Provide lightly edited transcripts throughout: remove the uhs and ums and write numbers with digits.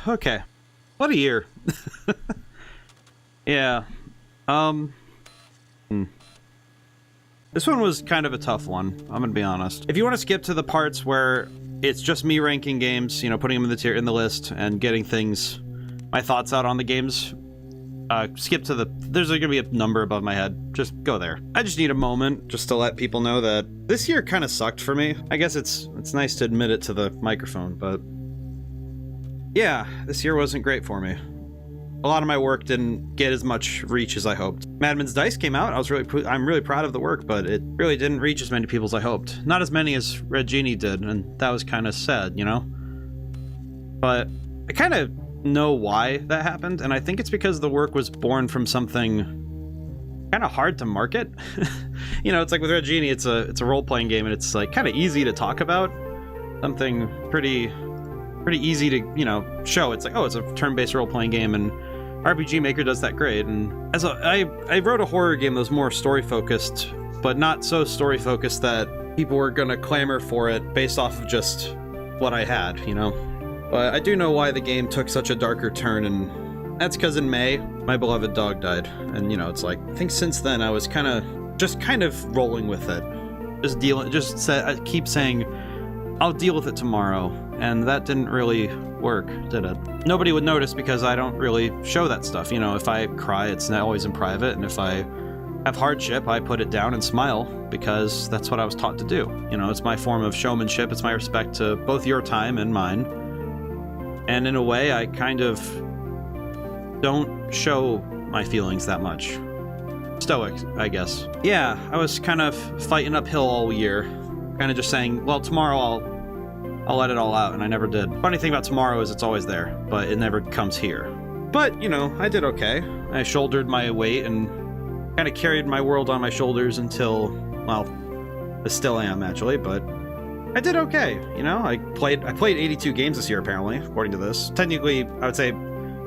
Okay. What a year. Yeah. Um. hmm. This one was kind of a tough one, I'm gonna be honest. If you want to skip to the parts where it's just me ranking games, you know, putting them in the list and getting my thoughts out on the games, skip to there's gonna be a number above my head. Just go there. I just need a moment just to let people know that this year kind of sucked for me. I guess it's nice to admit it to the microphone, but yeah, this year wasn't great for me. A lot of my work didn't get as much reach as I hoped. Madman's Dice came out. I'm really proud of the work, but it really didn't reach as many people as I hoped. Not as many as Red Genie did, and that was kind of sad, you know? But I kind of know why that happened, and I think it's because the work was born from something kind of hard to market. You know, it's like with Red Genie, it's a role-playing game, and it's like kind of easy to talk about. Something pretty easy to, you know, show. It's like, oh, it's a turn-based role-playing game, and RPG Maker does that great. And I wrote a horror game that was more story-focused, but not so story-focused that people were gonna clamor for it based off of just what I had, you know? But I do know why the game took such a darker turn, and that's because in May, my beloved dog died. And, you know, it's like, I think since then I was kind of rolling with it. I keep saying, I'll deal with it tomorrow. And that didn't really work, did it? Nobody would notice because I don't really show that stuff. You know, if I cry, it's not always in private. And if I have hardship, I put it down and smile because that's what I was taught to do. You know, it's my form of showmanship. It's my respect to both your time and mine. And in a way, I kind of don't show my feelings that much. Stoic, I guess. Yeah, I was kind of fighting uphill all year. Kind of just saying, well, tomorrow I'll let it all out, and I never did. Funny thing about tomorrow is it's always there, but it never comes here. But, you know, I did okay. I shouldered my weight and kind of carried my world on my shoulders until, well, I still am, actually, but I did okay, you know? I played 82 games this year, apparently, according to this. Technically, I would say,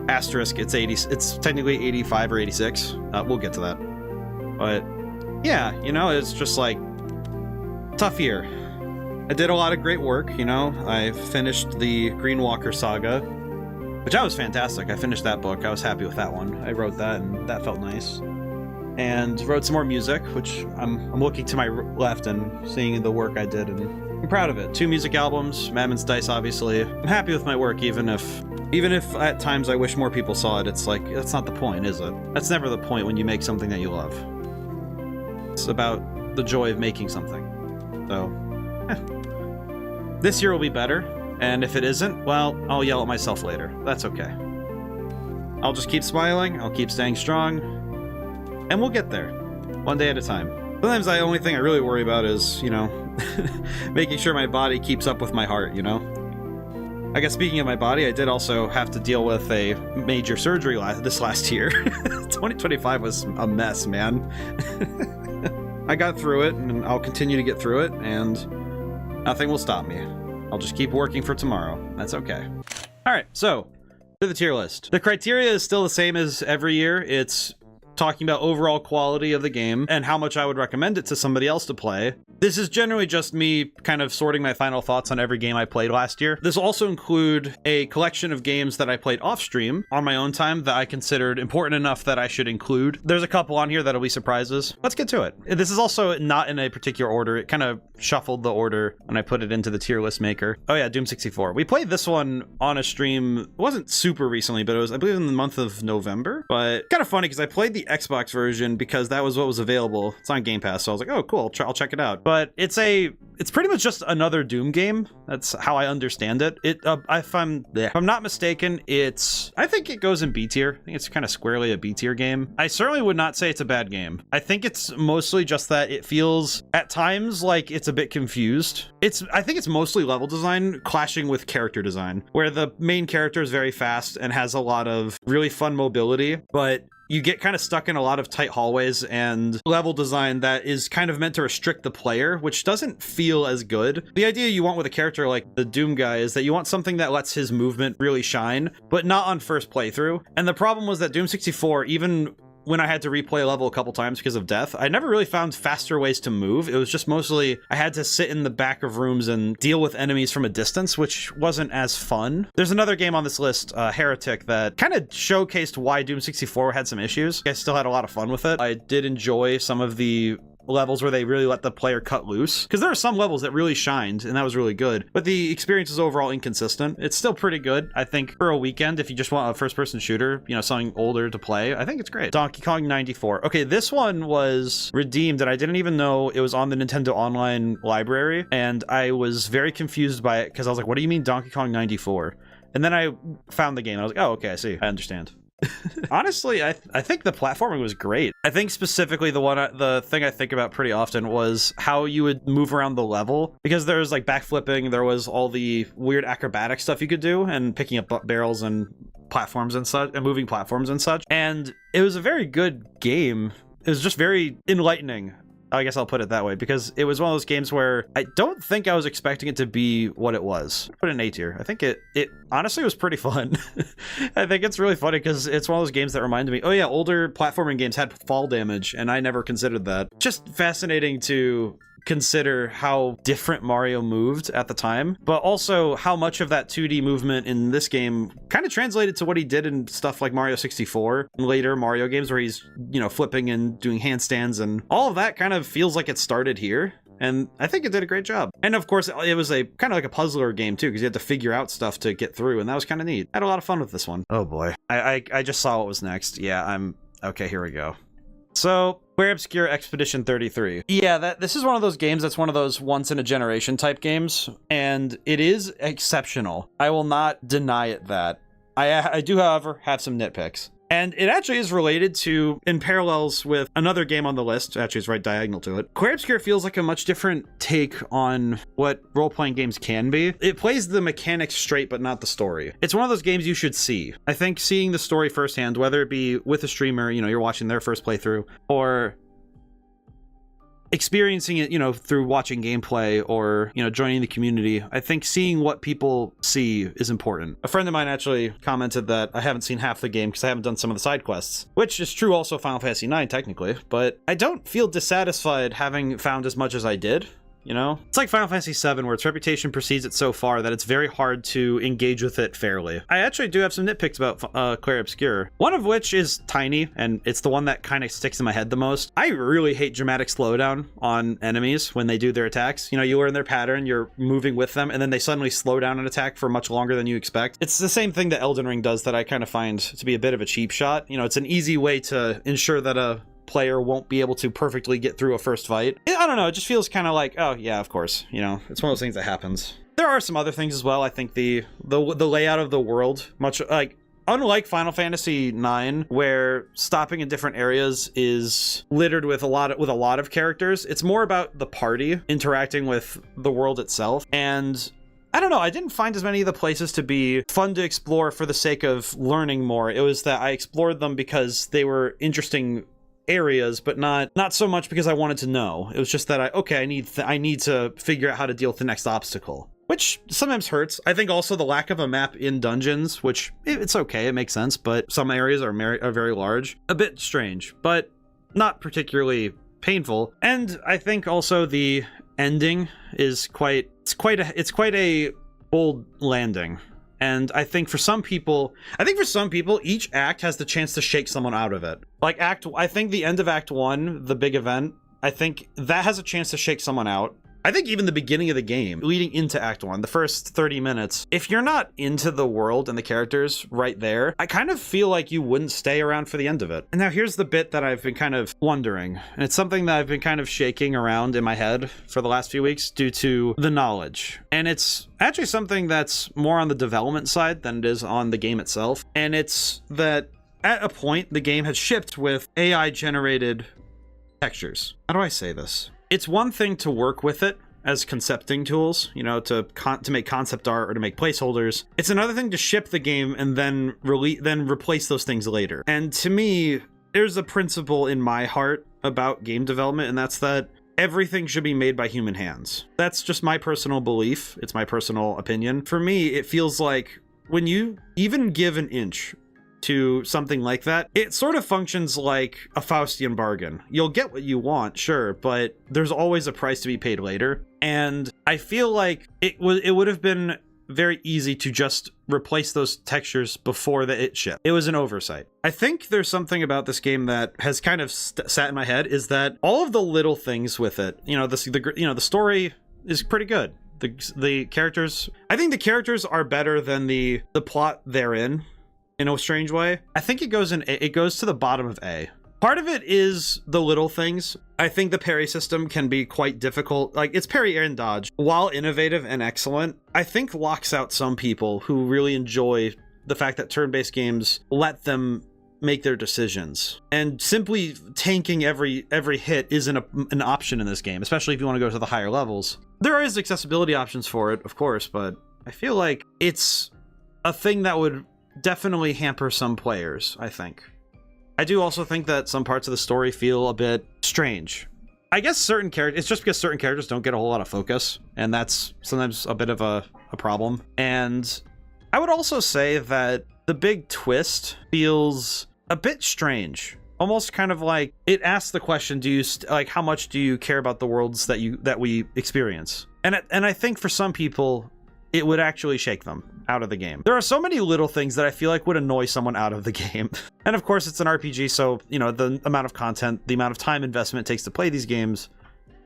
asterisk, it's technically 85 or 86. We'll get to that. But, yeah, you know, it's just like, tough year. I did a lot of great work, you know. I finished the Green Walker saga, which that was fantastic. I finished that book. I was happy with that one. I wrote that, and that felt nice. And wrote some more music, which I'm looking to my left and seeing the work I did, and I'm proud of it. 2 music albums, Madman's Dice, obviously. I'm happy with my work, even if at times I wish more people saw it. It's like, that's not the point, is it? That's never the point when you make something that you love. It's about the joy of making something. So, this year will be better, and if it isn't, well, I'll yell at myself later. That's okay. I'll just keep smiling, I'll keep staying strong, and we'll get there, one day at a time. Sometimes the only thing I really worry about is, you know, making sure my body keeps up with my heart, you know? I guess speaking of my body, I did also have to deal with a major surgery this last year. 2025 was a mess, man. I got through it, and I'll continue to get through it, and nothing will stop me. I'll just keep working for tomorrow. That's okay. All right, so to the tier list. The criteria is still the same as every year. It's talking about overall quality of the game and how much I would recommend it to somebody else to play. This is generally just me kind of sorting my final thoughts on every game I played last year. This will also include a collection of games that I played off stream on my own time that I considered important enough that I should include. There's a couple on here that'll be surprises. Let's get to it. This is also not in a particular order. It kind of shuffled the order when I put it into the tier list maker. Oh yeah, Doom 64. We played this one on a stream. It wasn't super recently, but it was, I believe, in the month of November. But kind of funny because I played the Xbox version because that was what was available. It's on Game Pass, so I was like, oh cool, I'll check it out. But it's pretty much just another Doom game. That's how I understand it. If I'm not mistaken, I think it goes in B tier. I think it's kind of squarely a B tier game. I certainly would not say it's a bad game. I think it's mostly just that it feels at times like it's a bit confused. I think it's mostly level design clashing with character design, where the main character is very fast and has a lot of really fun mobility, but you get kind of stuck in a lot of tight hallways and level design that is kind of meant to restrict the player, which doesn't feel as good. The idea you want with a character like the Doom guy is that you want something that lets his movement really shine, but not on first playthrough. And the problem was that Doom 64, even when I had to replay a level a couple times because of death, I never really found faster ways to move. It was just mostly I had to sit in the back of rooms and deal with enemies from a distance, which wasn't as fun. There's another game on this list, Heretic, that kind of showcased why Doom 64 had some issues. I still had a lot of fun with it. I did enjoy some of the levels where they really let the player cut loose, because there are some levels that really shined and that was really good, but the experience is overall inconsistent. It's still pretty good, I think, for a weekend. If you just want a first-person shooter, you know, something older to play, I think it's great. Donkey Kong 94. Okay, this one was redeemed and I didn't even know it was on the Nintendo Online library, and I was very confused by it because I was like, what do you mean Donkey Kong 94? And then I found the game and I was like, oh, okay, I see, I understand. Honestly, I think the platforming was great. I think specifically the thing I think about pretty often was how you would move around the level, because there was like backflipping, there was all the weird acrobatic stuff you could do, and picking up barrels and platforms and such, and moving platforms and such. And it was a very good game. It was just very enlightening, I guess I'll put it that way, because it was one of those games where I don't think I was expecting it to be what it was. Put an A tier. I think it honestly was pretty fun. I think it's really funny because it's one of those games that reminded me, oh yeah, older platforming games had fall damage, and I never considered that. Just fascinating to consider how different Mario moved at the time, but also how much of that 2D movement in this game kind of translated to what he did in stuff like Mario 64 and later Mario games, where he's, you know, flipping and doing handstands, and all of that kind of feels like it started here. And I think it did a great job. And of course, it was a kind of like a puzzler game too, because you had to figure out stuff to get through, and that was kind of neat. I had a lot of fun with this one. Oh boy. I just saw what was next. Yeah, okay, here we go. So, Clair Obscur Expedition 33. Yeah, this is one of those games that's one of those once-in-a-generation type games, and it is exceptional. I will not deny it that. I do, however, have some nitpicks. And it actually is related to, in parallels with another game on the list, actually it's right diagonal to it. Clair Obscur feels like a much different take on what role-playing games can be. It plays the mechanics straight, but not the story. It's one of those games you should see. I think seeing the story firsthand, whether it be with a streamer, you know, you're watching their first playthrough, or experiencing it, you know, through watching gameplay or, you know, joining the community, I think seeing what people see is important. A friend of mine actually commented that I haven't seen half the game because I haven't done some of the side quests, which is true also Final Fantasy IX technically, but I don't feel dissatisfied having found as much as I did. You know, it's like Final Fantasy VII, where its reputation precedes it so far that it's very hard to engage with it fairly. I actually do have some nitpicks about Clair Obscur, one of which is tiny, and it's the one that kind of sticks in my head the most. I really hate dramatic slowdown on enemies when they do their attacks. You know, you learn their pattern, you're moving with them, and then they suddenly slow down an attack for much longer than you expect. It's the same thing that Elden Ring does that I kind of find to be a bit of a cheap shot. You know, it's an easy way to ensure that a player won't be able to perfectly get through a first fight. I don't know, it just feels kind of like, oh yeah, of course, you know, it's one of those things that happens. There are some other things as well. I think the layout of the world, much like, unlike Final Fantasy IX, where stopping in different areas is littered with a lot of characters, it's more about the party interacting with the world itself. And I don't know, I didn't find as many of the places to be fun to explore for the sake of learning more. It was that I explored them because they were interesting areas, but not so much because I wanted to know. It was just that I need to figure out how to deal with the next obstacle, which sometimes hurts. I think also the lack of a map in dungeons, which it's okay, it makes sense, but some areas are very large. A bit strange, but not particularly painful. And I think also the ending is quite a bold landing. And I think for some people, each act has the chance to shake someone out of it. Like I think the end of Act 1, the big event, I think that has a chance to shake someone out. I think even the beginning of the game, leading into Act 1, the first 30 minutes, if you're not into the world and the characters right there, I kind of feel like you wouldn't stay around for the end of it. And now here's the bit that I've been kind of wondering, and it's something that I've been kind of shaking around in my head for the last few weeks due to the knowledge. And it's actually something that's more on the development side than it is on the game itself. And it's that at a point, the game had shipped with AI-generated textures. How do I say this? It's one thing to work with it as concepting tools, you know, to make concept art or to make placeholders. It's another thing to ship the game and then replace those things later. And to me, there's a principle in my heart about game development, and that's that everything should be made by human hands. That's just my personal belief. It's my personal opinion. For me, it feels like when you even give an inch to something like that, it sort of functions like a Faustian bargain. You'll get what you want, sure, but there's always a price to be paid later. And I feel like it would have been very easy to just replace those textures before it shipped. It was an oversight. I think there's something about this game that has kind of sat in my head, is that all of the little things with it, the story is pretty good. The characters, I think the characters are better than the plot they're in a strange way. I think it goes to the bottom of A. Part of it is the little things. I think the parry system can be quite difficult. Like, it's parry, air, and dodge. While innovative and excellent, I think locks out some people who really enjoy the fact that turn-based games let them make their decisions. And simply tanking every hit isn't an option in this game, especially if you want to go to the higher levels. There is accessibility options for it, of course, but I feel like it's a thing that would definitely hamper some players, I think. I do also think that some parts of the story feel a bit strange. I guess certain characters, it's just because certain characters don't get a whole lot of focus, and that's sometimes a bit of a problem. And I would also say that the big twist feels a bit strange. Almost kind of like it asks the question, how much do you care about the worlds that we experience? And I think for some people, it would actually shake them out of the game. There are so many little things that I feel like would annoy someone out of the game. And of course, it's an RPG, so, the amount of content, the amount of time investment it takes to play these games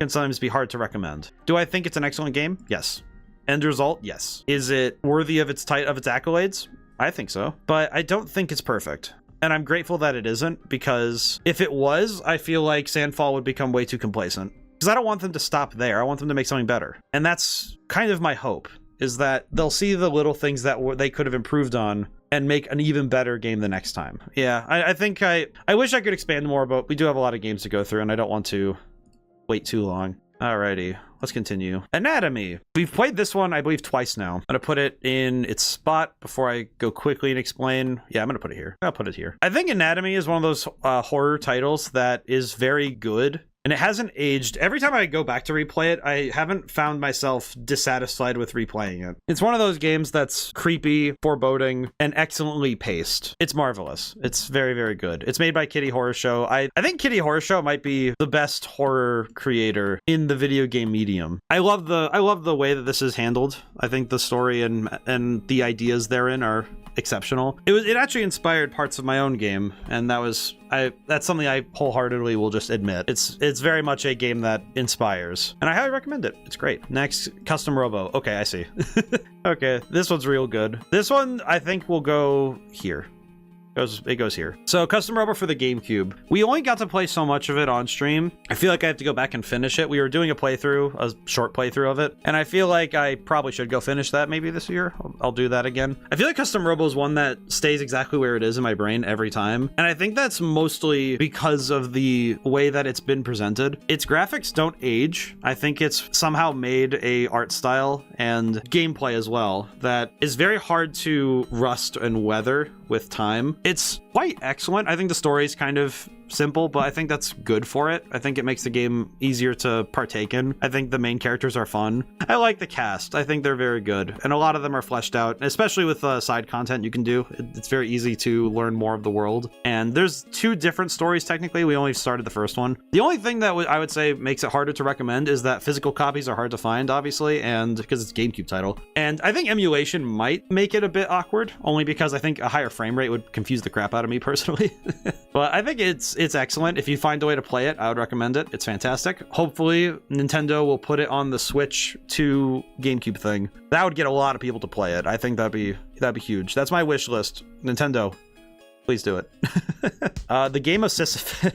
can sometimes be hard to recommend. Do I think it's an excellent game? Yes. End result? Yes. Is it worthy of its accolades? I think so. But I don't think it's perfect. And I'm grateful that it isn't, because if it was, I feel like Sandfall would become way too complacent. Because I don't want them to stop there. I want them to make something better. And that's kind of my hope, is that they'll see the little things that they could have improved on and make an even better game the next time. Yeah, I think I wish I could expand more, but we do have a lot of games to go through, and I don't want to wait too long. Alrighty, let's continue. Anatomy. We've played this one, I believe, twice now. I'm gonna put it in its spot before I go quickly and explain. Yeah, I'm gonna put it here. I'll put it here. I think Anatomy is one of those horror titles that is very good. And it hasn't aged. Every time I go back to replay it, I haven't found myself dissatisfied with replaying it. It's one of those games that's creepy, foreboding, and excellently paced. It's marvelous. It's very, very good. It's made by Kitty Horror Show. I think Kitty Horror Show might be the best horror creator in the video game medium. I love the way that this is handled. I think the story and the ideas therein are exceptional. It actually inspired parts of my own game, and that's something I wholeheartedly will just admit. It's very much a game that inspires, and I highly recommend it. It's great. Next, Custom Robo. Okay, I see. Okay, this one's real good. This one I think will go here. It goes here. So Custom Robo for the GameCube. We only got to play so much of it on stream. I feel like I have to go back and finish it. We were doing a short playthrough of it, and I feel like I probably should go finish that maybe this year. I'll do that again. I feel like Custom Robo is one that stays exactly where it is in my brain every time, and I think that's mostly because of the way that it's been presented. Its graphics don't age. I think it's somehow made a art style and gameplay as well that is very hard to rust and weather with time. It's quite excellent. I think the story is kind of simple, but I think that's good for it. I think it makes the game easier to partake in. I think the main characters are fun. I like the cast. I think they're very good, and a lot of them are fleshed out, especially with side content you can do. It's very easy to learn more of the world, and there's 2 different stories technically. We only started the first one. The only thing that I would say makes it harder to recommend is that physical copies are hard to find, obviously, and because it's a GameCube title. And I think emulation might make it a bit awkward, only because I think a higher frame rate would confuse the crap out of me personally. But I think it's excellent. If you find a way to play it, I would recommend it. It's fantastic. Hopefully Nintendo will put it on the Switch to GameCube thing. That would get a lot of people to play it. I think that'd be huge. That's my wish list. Nintendo, please do it. The game of Sisyphus.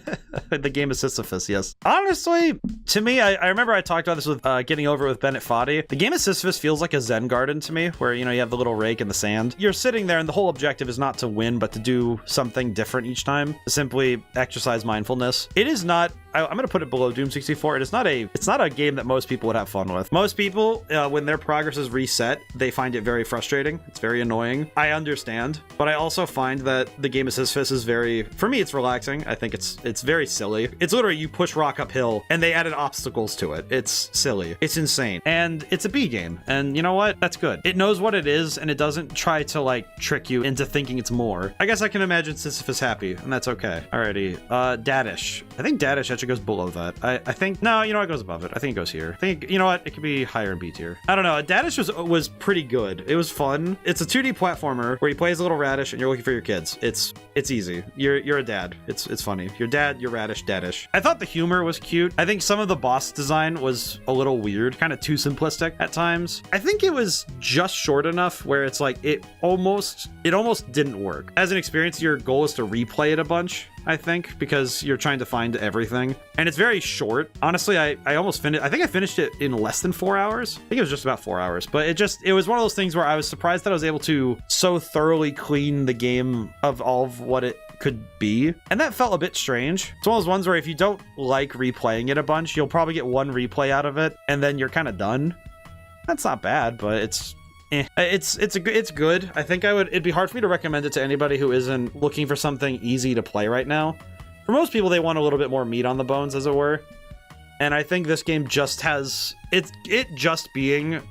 The game of Sisyphus, yes. Honestly, to me, I remember I talked about this with Getting Over It with Bennett Foddy. The game of Sisyphus feels like a Zen garden to me, where, you have the little rake in the sand. You're sitting there, and the whole objective is not to win, but to do something different each time, to simply exercise mindfulness. It is not I'm going to put it below Doom 64. It's not a game that most people would have fun with. Most people, when their progress is reset, they find it very frustrating. It's very annoying. I understand, but I also find that the game of Sisyphus is very, for me, it's relaxing. I think it's very silly. It's literally you push rock uphill and they added obstacles to it. It's silly. It's insane. And it's a B game. And you know what? That's good. It knows what it is and it doesn't try to like trick you into thinking it's more. I guess I can imagine Sisyphus happy and that's okay. Alrighty. Dadish. I think Dadish actually goes below that. I think, no, you know what, it goes above it. I think it goes here. I think, you know what? It could be higher in B tier. I don't know. Dadish was pretty good. It was fun. It's a 2D platformer where you play as a little radish and you're looking for your kids. It's easy. You're a dad. It's funny. Your dad, you're radish, dadish. I thought the humor was cute. I think some of the boss design was a little weird, kind of too simplistic at times. I think it was just short enough where it's like it almost didn't work. As an experience, your goal is to replay it a bunch, I think, because you're trying to find everything. And it's very short. Honestly, I almost finished, I think I finished it in less than 4 hours. I think it was just about 4 hours, but it was one of those things where I was surprised that I was able to so thoroughly clean the game of all of what it could be. And that felt a bit strange. It's one of those ones where if you don't like replaying it a bunch, you'll probably get one replay out of it and then you're kind of done. That's not bad, but it's good. I think it'd be hard for me to recommend it to anybody who isn't looking for something easy to play right now. For most people, they want a little bit more meat on the bones, as it were. And I think this game just has it just being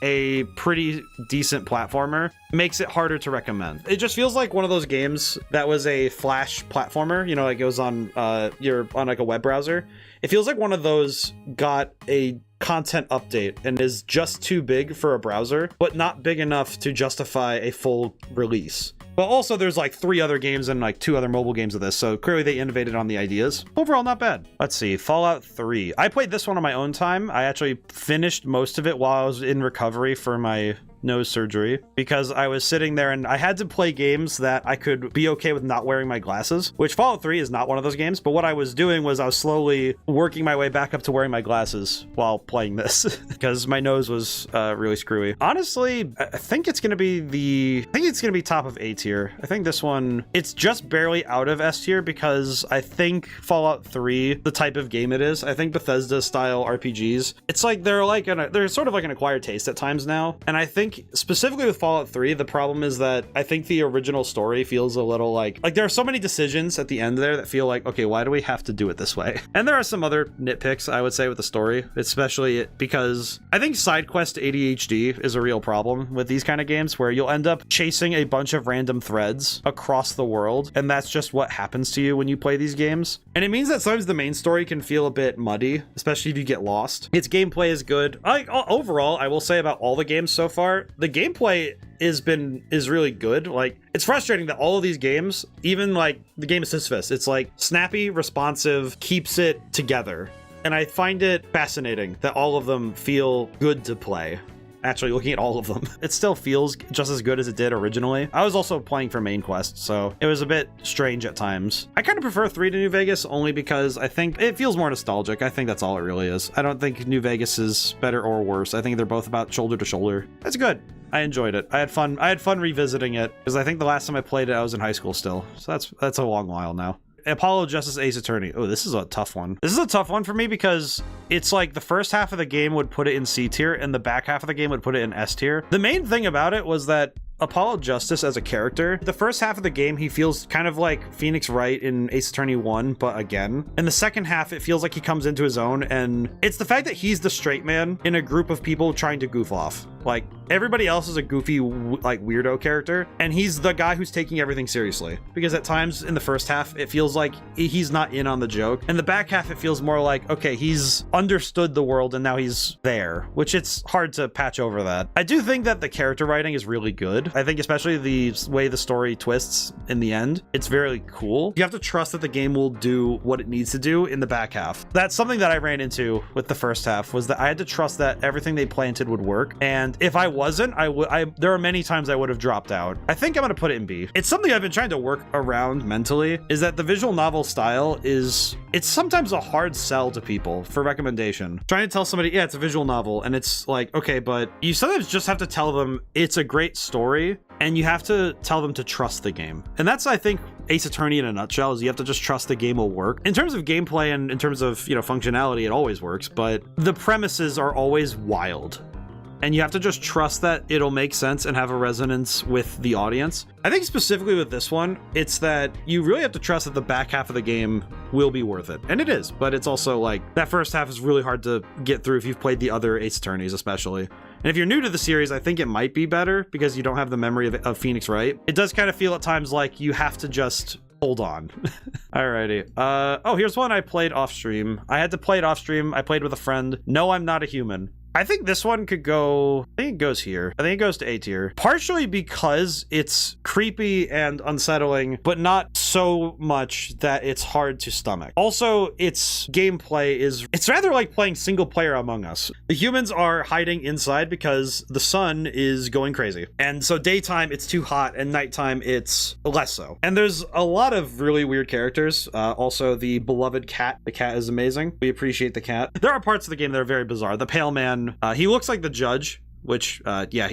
a pretty decent platformer makes it harder to recommend. It just feels like one of those games that was a flash platformer, you know, like it goes on you're on like a web browser. It feels like one of those got a content update and is just too big for a browser, but not big enough to justify a full release. But also there's like 3 other games and like 2 other mobile games of this, so clearly they innovated on the ideas. Overall, not bad. Let's see, Fallout 3. I played this one on my own time. I actually finished most of it while I was in recovery for my nose surgery because I was sitting there and I had to play games that I could be okay with not wearing my glasses, which Fallout 3 is not one of those games. But what I was doing was I was slowly working my way back up to wearing my glasses while playing this because my nose was really screwy. Honestly, I think it's going to be top of A tier. I think this one, it's just barely out of S tier because I think Fallout 3, the type of game it is, I think Bethesda style RPGs, it's like they're sort of like an acquired taste at times now. And I think specifically with Fallout 3, the problem is that I think the original story feels a little like there are so many decisions at the end there that feel like, okay, why do we have to do it this way? And there are some other nitpicks, I would say, with the story, especially because I think side quest ADHD is a real problem with these kind of games where you'll end up chasing a bunch of random threads across the world. And that's just what happens to you when you play these games. And it means that sometimes the main story can feel a bit muddy, especially if you get lost. Its gameplay is good. Overall, I will say about all the games so far, the gameplay is really good. Like, it's frustrating that all of these games, even like the game of Sisyphus, it's like snappy, responsive, keeps it together. And I find it fascinating that all of them feel good to play. Actually, looking at all of them, it still feels just as good as it did originally. I was also playing for main quest, so it was a bit strange at times. I kind of prefer 3 to New Vegas only because I think it feels more nostalgic. I think that's all it really is. I don't think New Vegas is better or worse. I think they're both about shoulder to shoulder. It's good. I enjoyed it. I had fun revisiting it because I think the last time I played it, I was in high school still. So that's a long while now. Apollo Justice Ace Attorney. Oh, this is a tough one. This is a tough one for me because it's like the first half of the game would put it in C tier and the back half of the game would put it in S tier. The main thing about it was that Apollo Justice as a character, the first half of the game, he feels kind of like Phoenix Wright in Ace Attorney 1, but again. In the second half, it feels like he comes into his own, and it's the fact that he's the straight man in a group of people trying to goof off. Like, everybody else is a goofy, like, weirdo character, and he's the guy who's taking everything seriously. Because at times in the first half, it feels like he's not in on the joke. In the back half, it feels more like, okay, he's understood the world and now he's there, which it's hard to patch over that. I do think that the character writing is really good. I think especially the way the story twists in the end, it's very cool. You have to trust that the game will do what it needs to do in the back half. That's something that I ran into with the first half, was that I had to trust that everything they planted would work. And if I wasn't, there are many times I would have dropped out. I think I'm gonna put it in B. It's something I've been trying to work around mentally, is that the visual novel style it's sometimes a hard sell to people for recommendation. Trying to tell somebody, yeah, it's a visual novel, and it's like, okay, but you sometimes just have to tell them it's a great story, and you have to tell them to trust the game. And that's, I think, Ace Attorney in a nutshell, is you have to just trust the game will work. In terms of gameplay and in terms of, you know, functionality, it always works, but the premises are always wild. And you have to just trust that it'll make sense and have a resonance with the audience. I think specifically with this one, it's that you really have to trust that the back half of the game will be worth it. And it is, but it's also like that first half is really hard to get through if you've played the other Ace Attorneys especially. And if you're new to the series, I think it might be better because you don't have the memory of Phoenix Wright. It does kind of feel at times like you have to just hold on. Alrighty. Oh, here's one I played off stream. I had to play it off stream. I played with a friend. No, I'm Not a Human. I think this one could go, I think it goes here. I think it goes to A tier. Partially because it's creepy and unsettling, but not so much that it's hard to stomach. Also, its gameplay it's rather like playing single player Among Us. The humans are hiding inside because the sun is going crazy. And so daytime it's too hot and nighttime it's less so. And there's a lot of really weird characters. Also the beloved cat. The cat is amazing. We appreciate the cat. There are parts of the game that are very bizarre. The pale man, he looks like the judge, which, yeah,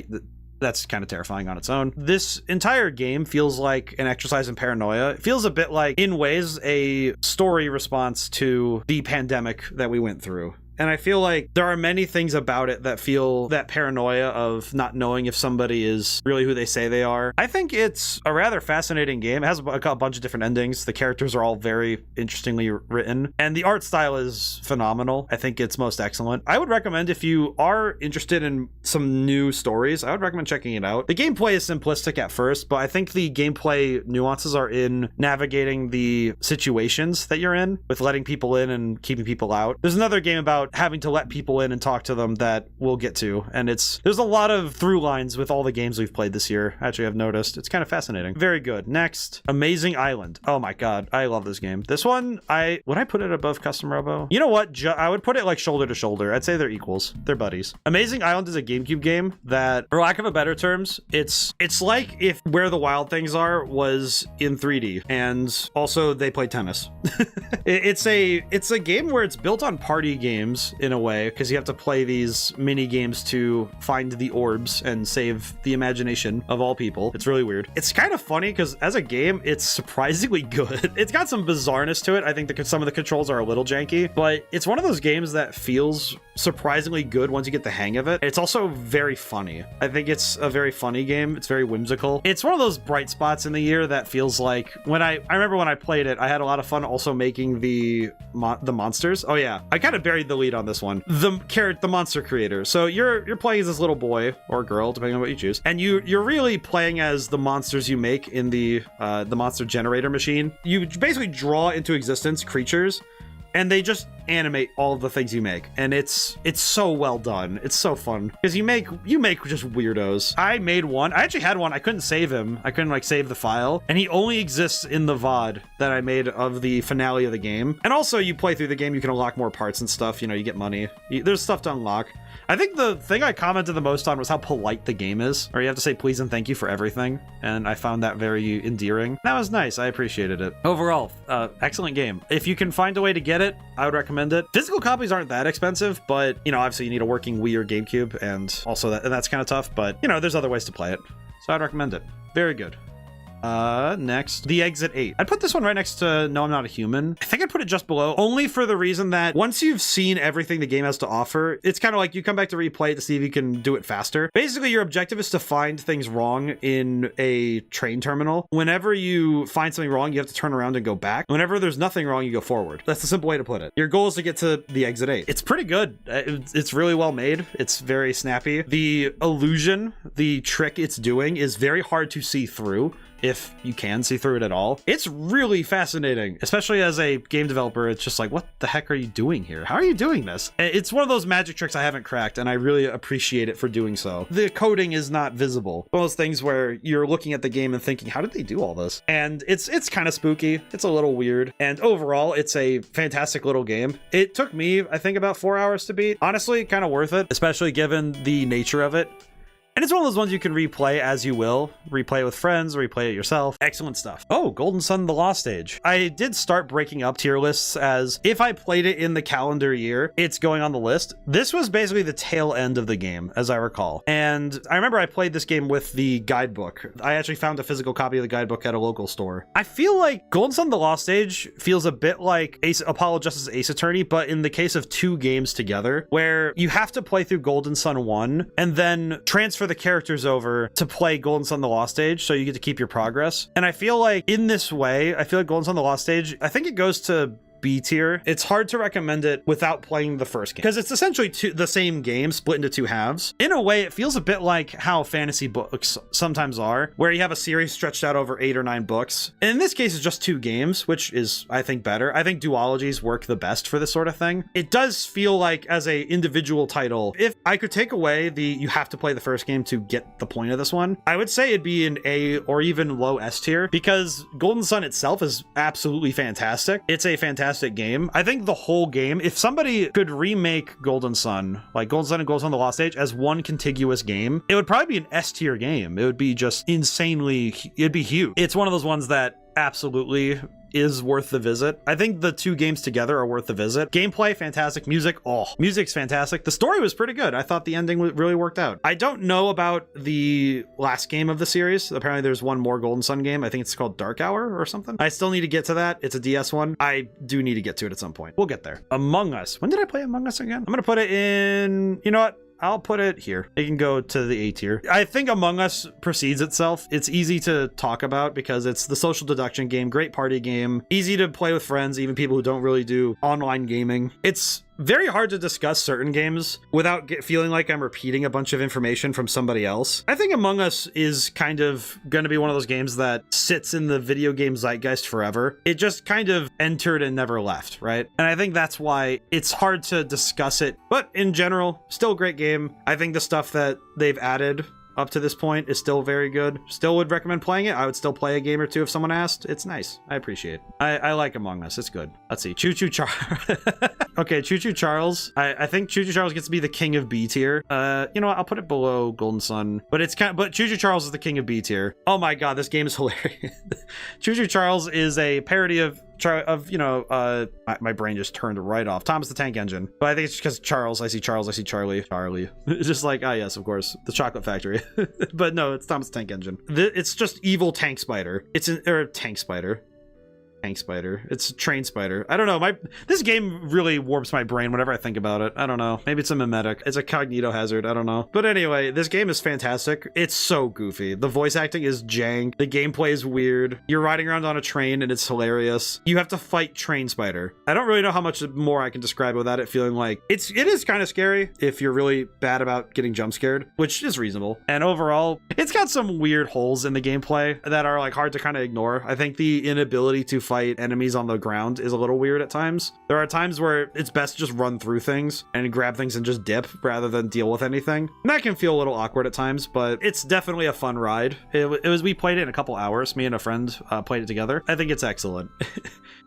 that's kind of terrifying on its own. This entire game feels like an exercise in paranoia. It feels a bit like, in ways, a story response to the pandemic that we went through. And I feel like there are many things about it that feel that paranoia of not knowing if somebody is really who they say they are. I think it's a rather fascinating game. It has a bunch of different endings. The characters are all very interestingly written. And the art style is phenomenal. I think it's most excellent. I would recommend, if you are interested in some new stories, I would recommend checking it out. The gameplay is simplistic at first, but I think the gameplay nuances are in navigating the situations that you're in, with letting people in and keeping people out. There's another game about having to let people in and talk to them that we'll get to, and there's a lot of through lines with all the games we've played this year. Actually, I've noticed it's kind of fascinating. Very good. Next, Amazing Island. Oh my god, I love this game. This one, would I put it above Custom Robo? You know what, I would put it like shoulder to shoulder. I'd say they're equals. They're buddies. Amazing Island is a GameCube game that, for lack of a better terms, it's like if Where the Wild Things Are was in 3D, and also they play tennis. It's a game where it's built on party games in a way, because you have to play these mini games to find the orbs and save the imagination of all people. It's really weird. It's kind of funny because as a game, it's surprisingly good. It's got some bizarreness to it. I think some of the controls are a little janky, but it's one of those games that feels surprisingly good once you get the hang of it. It's also very funny. I think it's a very funny game. It's very whimsical. It's one of those bright spots in the year that feels like, when I remember when I played it, I had a lot of fun also making the monsters. Oh yeah, I kind of buried the lead on this one. The monster creator. So you're playing as this little boy or girl, depending on what you choose, and you're really playing as the monsters you make in the monster generator machine. You basically draw into existence creatures, and they just animate all of the things you make, and it's so well done. It's so fun because you make just weirdos. I made one. I actually had one. I couldn't save him. I couldn't like save the file, and he only exists in the VOD that I made of the finale of the game. And also, you play through the game, you can unlock more parts and stuff. You know, you get money. There's stuff to unlock. I think the thing I commented the most on was how polite the game is, or you have to say please and thank you for everything, and I found that very endearing. That was nice. I appreciated it. Overall, excellent game. If you can find a way to get it, I would recommend it. Physical copies aren't that expensive, but, you know, obviously you need a working Wii or GameCube, and also that's kind of tough, but, you know, there's other ways to play it. So I'd recommend it. Very good. Next, The Exit 8. I'd put this one right next to No, I'm Not a Human. I think I'd put it just below, only for the reason that once you've seen everything the game has to offer, it's kind of like you come back to replay it to see if you can do it faster. Basically, your objective is to find things wrong in a train terminal. Whenever you find something wrong, you have to turn around and go back. Whenever there's nothing wrong, you go forward. That's the simple way to put it. Your goal is to get to the Exit 8. It's pretty good. It's really well made. It's very snappy. The illusion, the trick it's doing is very hard to see through, if you can see through it at all. It's really fascinating, especially as a game developer. It's just like, what the heck are you doing here? How are you doing this? It's one of those magic tricks I haven't cracked, and I really appreciate it for doing so. The coding is not visible. One of those things where you're looking at the game and thinking, how did they do all this? And it's kind of spooky. It's a little weird. And overall, it's a fantastic little game. It took me, I think, about 4 hours to beat. Honestly, kind of worth it, especially given the nature of it. And it's one of those ones you can replay as you will. Replay it with friends, replay it yourself. Excellent stuff. Oh, Golden Sun The Lost Age. I did start breaking up tier lists as if I played it in the calendar year, it's going on the list. This was basically the tail end of the game, as I recall. And I remember I played this game with the guidebook. I actually found a physical copy of the guidebook at a local store. I feel like Golden Sun The Lost Age feels a bit like Apollo Justice Ace Attorney, but in the case of 2 games together, where you have to play through Golden Sun 1 and then transfer the characters over to play Golden Sun The Lost Age, so you get to keep your progress. And I feel like in this way, I feel like Golden Sun The Lost Age, I think it goes to B tier. It's hard to recommend it without playing the first game because it's essentially the same game split into 2 halves. In a way, it feels a bit like how fantasy books sometimes are, where you have a series stretched out over 8 or 9 books. And in this case, it's just 2 games, which is, I think, better. I think duologies work the best for this sort of thing. It does feel like as a individual title, if I could take away the you have to play the first game to get the point of this one, I would say it'd be an A or even low S tier because Golden Sun itself is absolutely fantastic. It's a fantastic game. I think the whole game, if somebody could remake Golden Sun, like Golden Sun and Golden Sun The Lost Age as one contiguous game, it would probably be an S tier game. It would be just insanely, it'd be huge. It's one of those ones that absolutely is worth the visit. I think the 2 games together are worth the visit. Gameplay, fantastic. Music, music's fantastic. The story was pretty good. I thought the ending really worked out. I don't know about the last game of the series. Apparently there's one more Golden Sun game. I think it's called Dark Hour or something. I still need to get to that. It's a DS one. I do need to get to it at some point. We'll get there. Among Us. When did I play Among Us again? I'm gonna put it in, you know what? I'll put it here. It can go to the A tier. I think Among Us precedes itself. It's easy to talk about because it's the social deduction game, great party game, easy to play with friends, even people who don't really do online gaming. It's very hard to discuss certain games without feeling like I'm repeating a bunch of information from somebody else. I think Among Us is kind of going to be one of those games that sits in the video game zeitgeist forever. It just kind of entered and never left, right? And I think that's why it's hard to discuss it. But in general, still a great game. I think the stuff that they've added up to this point is still very good. Still would recommend playing it. I would still play a game or 2 if someone asked. It's nice. I appreciate it. I like Among Us. It's good. Let's see. Choo Choo Charles. Okay, Choo Choo Charles. I think Choo Choo Charles gets to be the king of B tier. You know what? I'll put it below Golden Sun. But but Choo Choo Charles is the king of B tier. Oh my god, this game is hilarious. Choo Choo Charles is a parody of my brain just turned right off. Thomas the Tank Engine. But I think it's just because Charles, I see Charlie. It's just like, ah, yes, of course, the chocolate factory. But no, it's Thomas the Tank Engine. It's just evil Tank Spider. Tank Spider. Tank Spider. It's Train Spider. I don't know. This game really warps my brain whenever I think about it. I don't know. Maybe it's a mimetic. It's a cognito hazard. I don't know. But anyway, this game is fantastic. It's so goofy. The voice acting is jank. The gameplay is weird. You're riding around on a train and it's hilarious. You have to fight Train Spider. I don't really know how much more I can describe it without it feeling like it is kind of scary if you're really bad about getting jump scared, which is reasonable. And overall, it's got some weird holes in the gameplay that are like hard to kind of ignore. I think the inability to fight enemies on the ground is a little weird at times. There are times where it's best to just run through things and grab things and just dip rather than deal with anything. And that can feel a little awkward at times, but it's definitely a fun ride. We played it in a couple hours. Me and a friend played it together. I think it's excellent.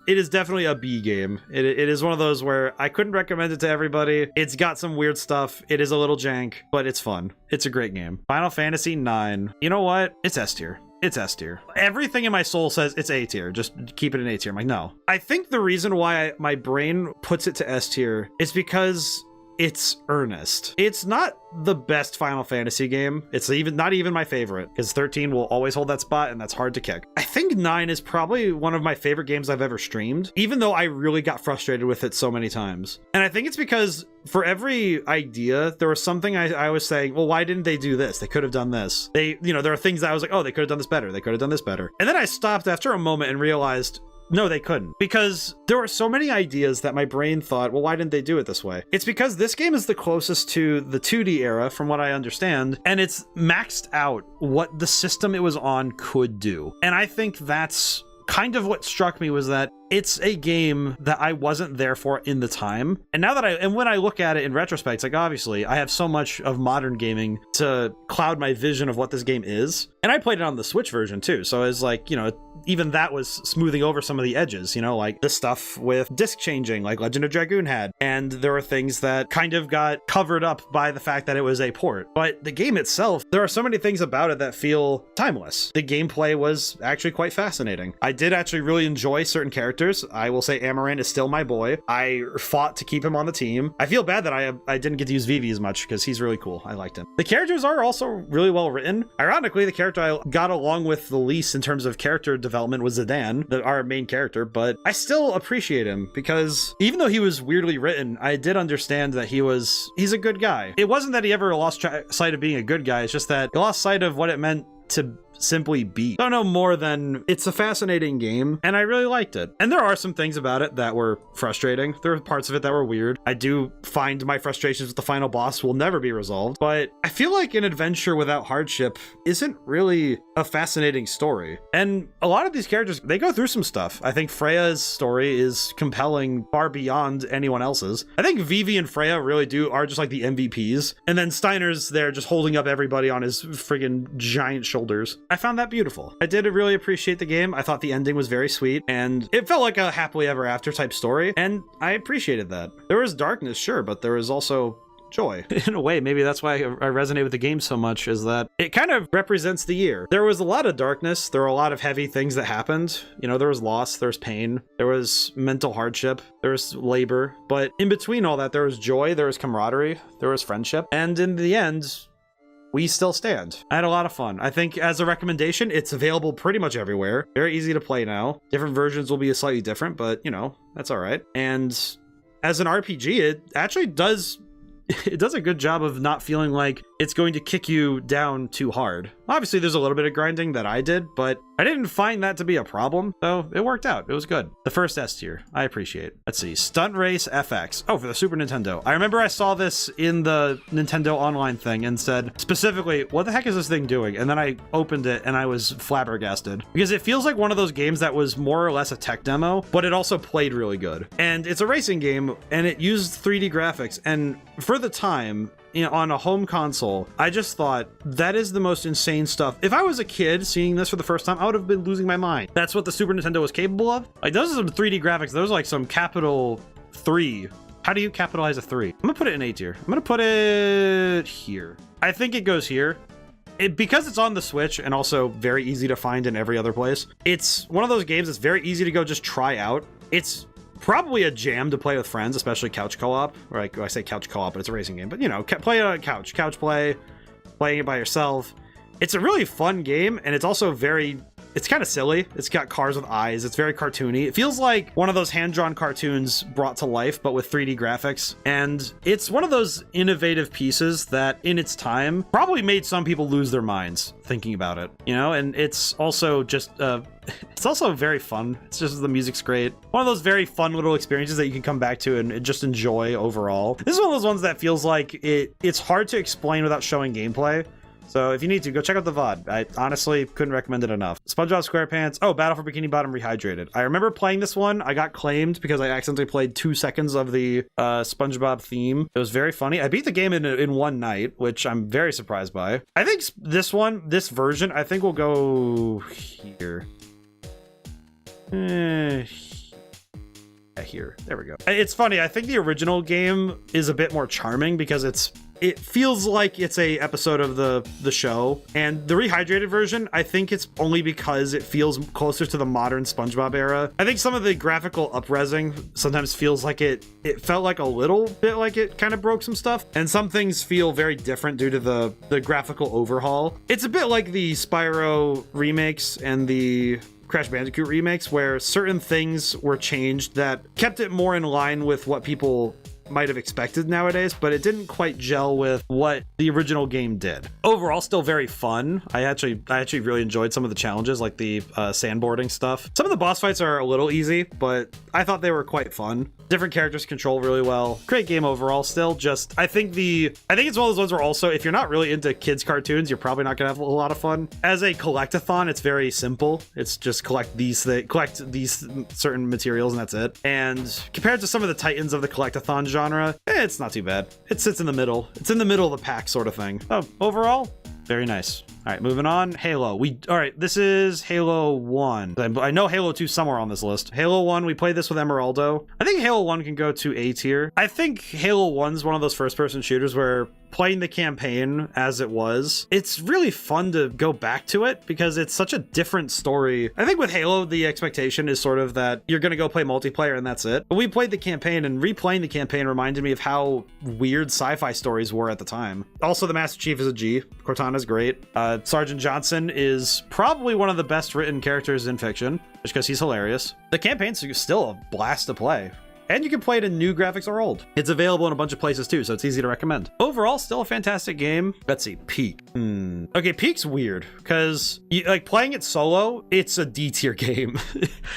It is definitely a B game. It is one of those where I couldn't recommend it to everybody. It's got some weird stuff. It is a little jank, but it's fun. It's a great game. Final Fantasy 9. You know what? It's S tier. It's S tier. Everything in my soul says it's A tier. Just keep it in A tier. I'm like, no. I think the reason why my brain puts it to S tier is because it's earnest. It's not the best Final Fantasy game. It's not even my favorite, because 13 will always hold that spot, and that's hard to kick. I think 9 is probably one of my favorite games I've ever streamed, even though I really got frustrated with it so many times. And I think it's because for every idea, there was something I was saying, well, why didn't they do this? They could have done this. There are things that I was like, oh, they could have done this better. They could have done this better. And then I stopped after a moment and realized, no, they couldn't, because there were so many ideas that my brain thought, well, why didn't they do it this way? It's because this game is the closest to the 2D era, from what I understand, and it's maxed out what the system it was on could do. And I think that's kind of what struck me, was that it's a game that I wasn't there for in the time. And now that when I look at it in retrospect, it's like, obviously I have so much of modern gaming to cloud my vision of what this game is. And I played it on the Switch version too. So it's like, you know, even that was smoothing over some of the edges, you know, like the stuff with disc changing like Legend of Dragoon had. And there were things that kind of got covered up by the fact that it was a port. But the game itself, there are so many things about it that feel timeless. The gameplay was actually quite fascinating. I did actually really enjoy certain characters. I will say Amaranth is still my boy. I fought to keep him on the team. I feel bad that I didn't get to use Vivi as much because he's really cool. I liked him. The characters are also really well written. Ironically, the character I got along with the least in terms of character development was Zidane, our main character, but I still appreciate him because even though he was weirdly written, I did understand that he's a good guy. It wasn't that he ever lost sight of being a good guy. It's just that he lost sight of what it meant to simply beat. I don't know more than it's a fascinating game and I really liked it. And there are some things about it that were frustrating. There were parts of it that were weird. I do find my frustrations with the final boss will never be resolved, but I feel like an adventure without hardship isn't really a fascinating story. And a lot of these characters, they go through some stuff. I think Freya's story is compelling far beyond anyone else's. I think Vivi and Freya really are just like the MVPs. And then Steiner's there just holding up everybody on his friggin' giant shoulders. I found that beautiful. I did really appreciate the game. I thought the ending was very sweet and it felt like a happily ever after type story. And I appreciated that. There was darkness, sure, but there was also joy. In a way, maybe that's why I resonate with the game so much, is that it kind of represents the year. There was a lot of darkness. There were a lot of heavy things that happened. You know, there was loss, there was pain, there was mental hardship, there was labor. But in between all that, there was joy, there was camaraderie, there was friendship. And in the end, we still stand. I had a lot of fun. I think as a recommendation, it's available pretty much everywhere. Very easy to play now. Different versions will be slightly different, but you know, that's all right. And as an RPG, it actually does a good job of not feeling like it's going to kick you down too hard. Obviously, there's a little bit of grinding that I did, but I didn't find that to be a problem, so it worked out. It was good. The first S tier, I appreciate. Let's see, Stunt Race FX. Oh, for the Super Nintendo. I remember I saw this in the Nintendo Online thing and said, specifically, what the heck is this thing doing? And then I opened it and I was flabbergasted. Because it feels like one of those games that was more or less a tech demo, but it also played really good. And it's a racing game, and it used 3D graphics, and for the time, you know, on a home console, I just thought that is the most insane stuff. If I was a kid seeing this for the first time, I would have been losing my mind. That's what the Super Nintendo was capable of. Like, those are some 3D graphics. Those are like some capital 3. How do you capitalize a 3? I'm gonna put it in A tier. I'm gonna put it here. I think it goes here. Because it's on the Switch and also very easy to find in every other place. It's one of those games that's very easy to go just try out. It's probably a jam to play with friends, especially couch co-op. Or like, I say couch co-op, but it's a racing game. But you know, play it on a couch play, playing it by yourself. It's a really fun game, and it's also it's kind of silly. It's got cars with eyes. It's very cartoony. It feels like one of those hand-drawn cartoons brought to life, but with 3D graphics. And it's one of those innovative pieces that in its time probably made some people lose their minds thinking about it, you know? And it's also just, it's also very fun. It's just, the music's great. One of those very fun little experiences that you can come back to and just enjoy overall. This is one of those ones that feels like it's hard to explain without showing gameplay. So if you need to, go check out the VOD. I honestly couldn't recommend it enough. SpongeBob SquarePants. Oh, Battle for Bikini Bottom Rehydrated. I remember playing this one. I got claimed because I accidentally played 2 seconds of the SpongeBob theme. It was very funny. I beat the game in one night, which I'm very surprised by. I think this version, I think will go here. Here. There we go. It's funny. I think the original game is a bit more charming because it feels like it's a episode of the show, and the rehydrated version, I think it's only because it feels closer to the modern SpongeBob era. I think some of the graphical up-resing sometimes feels like it felt like a little bit like it kind of broke some stuff, and some things feel very different due to the graphical overhaul. It's a bit like the Spyro remakes and the Crash Bandicoot remakes, where certain things were changed that kept it more in line with what people might have expected nowadays, but it didn't quite gel with what the original game did. Overall, still very fun. I actually really enjoyed some of the challenges, like the sandboarding stuff. Some of the boss fights are a little easy, but I thought they were quite fun. Different characters control really well. Great game overall. Still, just I think it's one of those ones where also if you're not really into kids cartoons, you're probably not gonna have a lot of fun. As a collectathon, it's very simple. It's just collect these certain materials and that's it. And compared to some of the titans of the collectathon genre, it's not too bad. It sits in the middle. It's in the middle of the pack sort of thing. Oh, overall, very nice. All right, moving on. Halo. All right, this is Halo 1. I know Halo 2 somewhere on this list. Halo 1, we played this with Emeraldo. I think Halo 1 can go to A tier. I think Halo 1's one of those first-person shooters where playing the campaign as it was, it's really fun to go back to it because it's such a different story. I think with Halo, the expectation is sort of that you're going to go play multiplayer and that's it. But we played the campaign, and replaying the campaign reminded me of how weird sci-fi stories were at the time. Also, the Master Chief is a G. Cortana's great. Sergeant Johnson is probably one of the best written characters in fiction, just because he's hilarious. The campaign's still a blast to play. And you can play it in new graphics or old. It's available in a bunch of places too, so it's easy to recommend. Overall, still a fantastic game. Let's see, Peak. Okay, Peak's weird, because like playing it solo, it's a D tier game.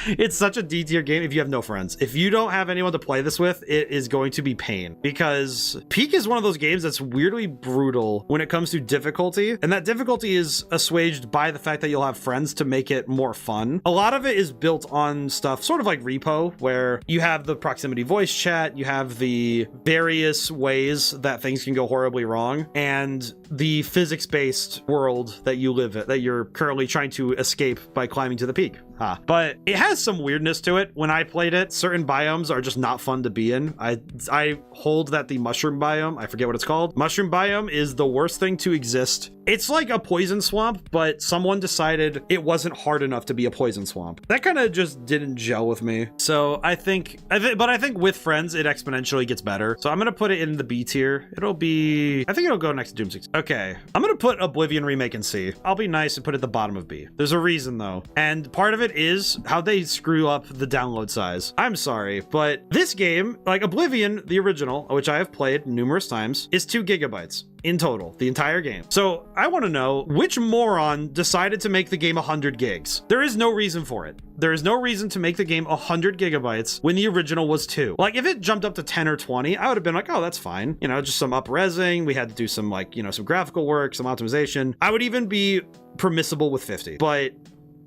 It's such a D tier game if you have no friends. If you don't have anyone to play this with, it is going to be pain, because Peak is one of those games that's weirdly brutal when it comes to difficulty, and that difficulty is assuaged by the fact that you'll have friends to make it more fun. A lot of it is built on stuff sort of like Repo, where you have the proximity voice chat, you have the various ways that things can go horribly wrong, and the physics-based world that you live in, that you're currently trying to escape by climbing to the peak. But it has some weirdness to it. When I played it, certain biomes are just not fun to be in. I hold that the mushroom biome, I forget what it's called, mushroom biome is the worst thing to exist. It's like a poison swamp, but someone decided it wasn't hard enough to be a poison swamp. That kind of just didn't gel with me. So I think with friends, it exponentially gets better. So I'm going to put it in the B tier. I think it'll go next to Doom 6. Okay. I'm going to put Oblivion Remake in C. I'll be nice and put it at the bottom of B. There's a reason though. And part of it is how they screw up the download size. I'm sorry, but this game, like Oblivion, the original, which I have played numerous times, is 2 gigabytes. In total, the entire game. So I want to know which moron decided to make the game 100 gigs. There is no reason for it. There is no reason to make the game 100 gigabytes when the original was 2. Like if it jumped up to 10 or 20, I would have been like, oh, that's fine. You know, just some up-resing. We had to do some some graphical work, some optimization. I would even be permissible with 50, but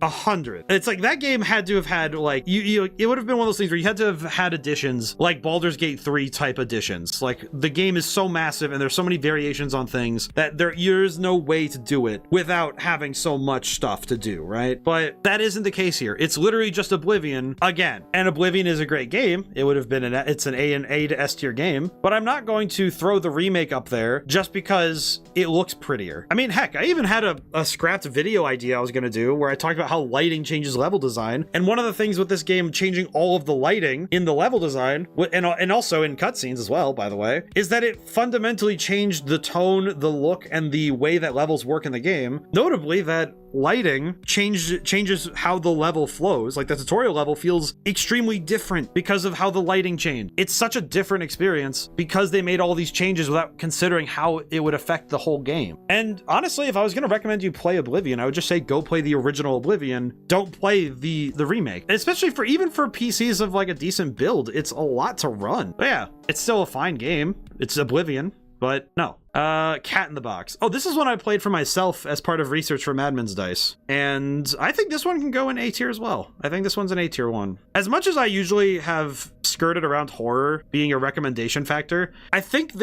100. It's like that game had to have had like it would have been one of those things where you had to have had additions like Baldur's Gate 3 type additions. Like the game is so massive and there's so many variations on things that there's no way to do it without having so much stuff to do, right? But that isn't the case here. It's literally just Oblivion again. And Oblivion is a great game. It would have been it's an A to S tier game, but I'm not going to throw the remake up there just because it looks prettier. I mean, heck, I even had a scrapped video idea I was going to do where I talked about how lighting changes level design, and one of the things with this game changing all of the lighting in the level design and also in cutscenes as well, by the way, is that it fundamentally changed the tone, the look, and the way that levels work in the game. Notably, that lighting changes how the level flows. Like the tutorial level feels extremely different because of how the lighting changed. It's such a different experience because they made all these changes without considering how it would affect the whole game. And honestly, if I was going to recommend you play Oblivion, I would just say go play the original Oblivion. Don't play the remake. And especially even for PCs of like a decent build, it's a lot to run. But yeah, it's still a fine game. It's Oblivion, but no. Cat in the Box. Oh, this is one I played for myself as part of research for Madman's Dice. And I think this one can go in A tier as well. I think this one's an A tier one. As much as I usually have skirted around horror being a recommendation factor, I think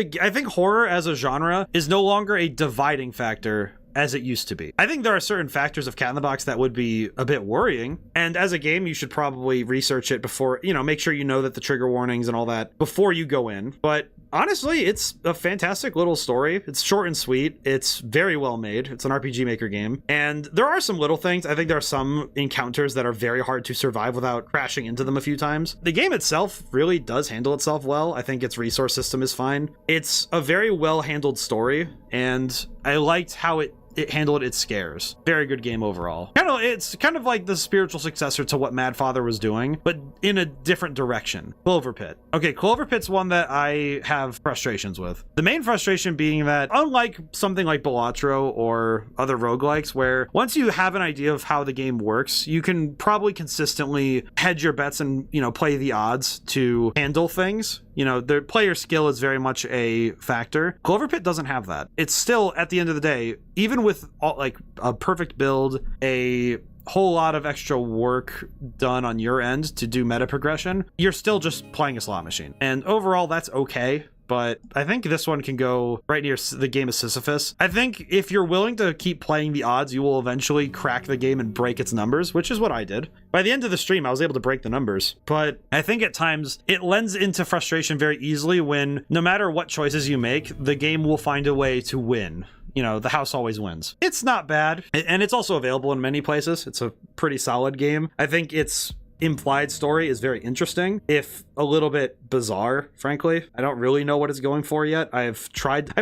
horror as a genre is no longer a dividing factor as it used to be. I think there are certain factors of Cat in the Box that would be a bit worrying. And as a game, you should probably research it before, make sure you know that the trigger warnings and all that before you go in. But honestly, it's a fantastic little story. It's short and sweet. It's very well made. It's an RPG Maker game. And there are some little things. I think there are some encounters that are very hard to survive without crashing into them a few times. The game itself really does handle itself well. I think its resource system is fine. It's a very well handled story. And I liked how it it handled its scares. Very good game overall. It's kind of like the spiritual successor to what Mad Father was doing, but in a different direction. Clover Pit. Okay, Clover Pit's one that I have frustrations with. The main frustration being that, unlike something like Balatro or other roguelikes, where once you have an idea of how the game works, you can probably consistently hedge your bets and, play the odds to handle things. The player skill is very much a factor. Clover Pit doesn't have that. It's still, at the end of the day, even with a perfect build, a whole lot of extra work done on your end to do meta progression, you're still just playing a slot machine. And overall, that's okay. But I think this one can go right near the game of Sisyphus. I think if you're willing to keep playing the odds, you will eventually crack the game and break its numbers, which is what I did. By the end of the stream, I was able to break the numbers. But I think at times it lends into frustration very easily when no matter what choices you make, the game will find a way to win. The house always wins. It's not bad. And it's also available in many places. It's a pretty solid game. I think its implied story is very interesting, if a little bit bizarre, frankly. I don't really know what it's going for yet. I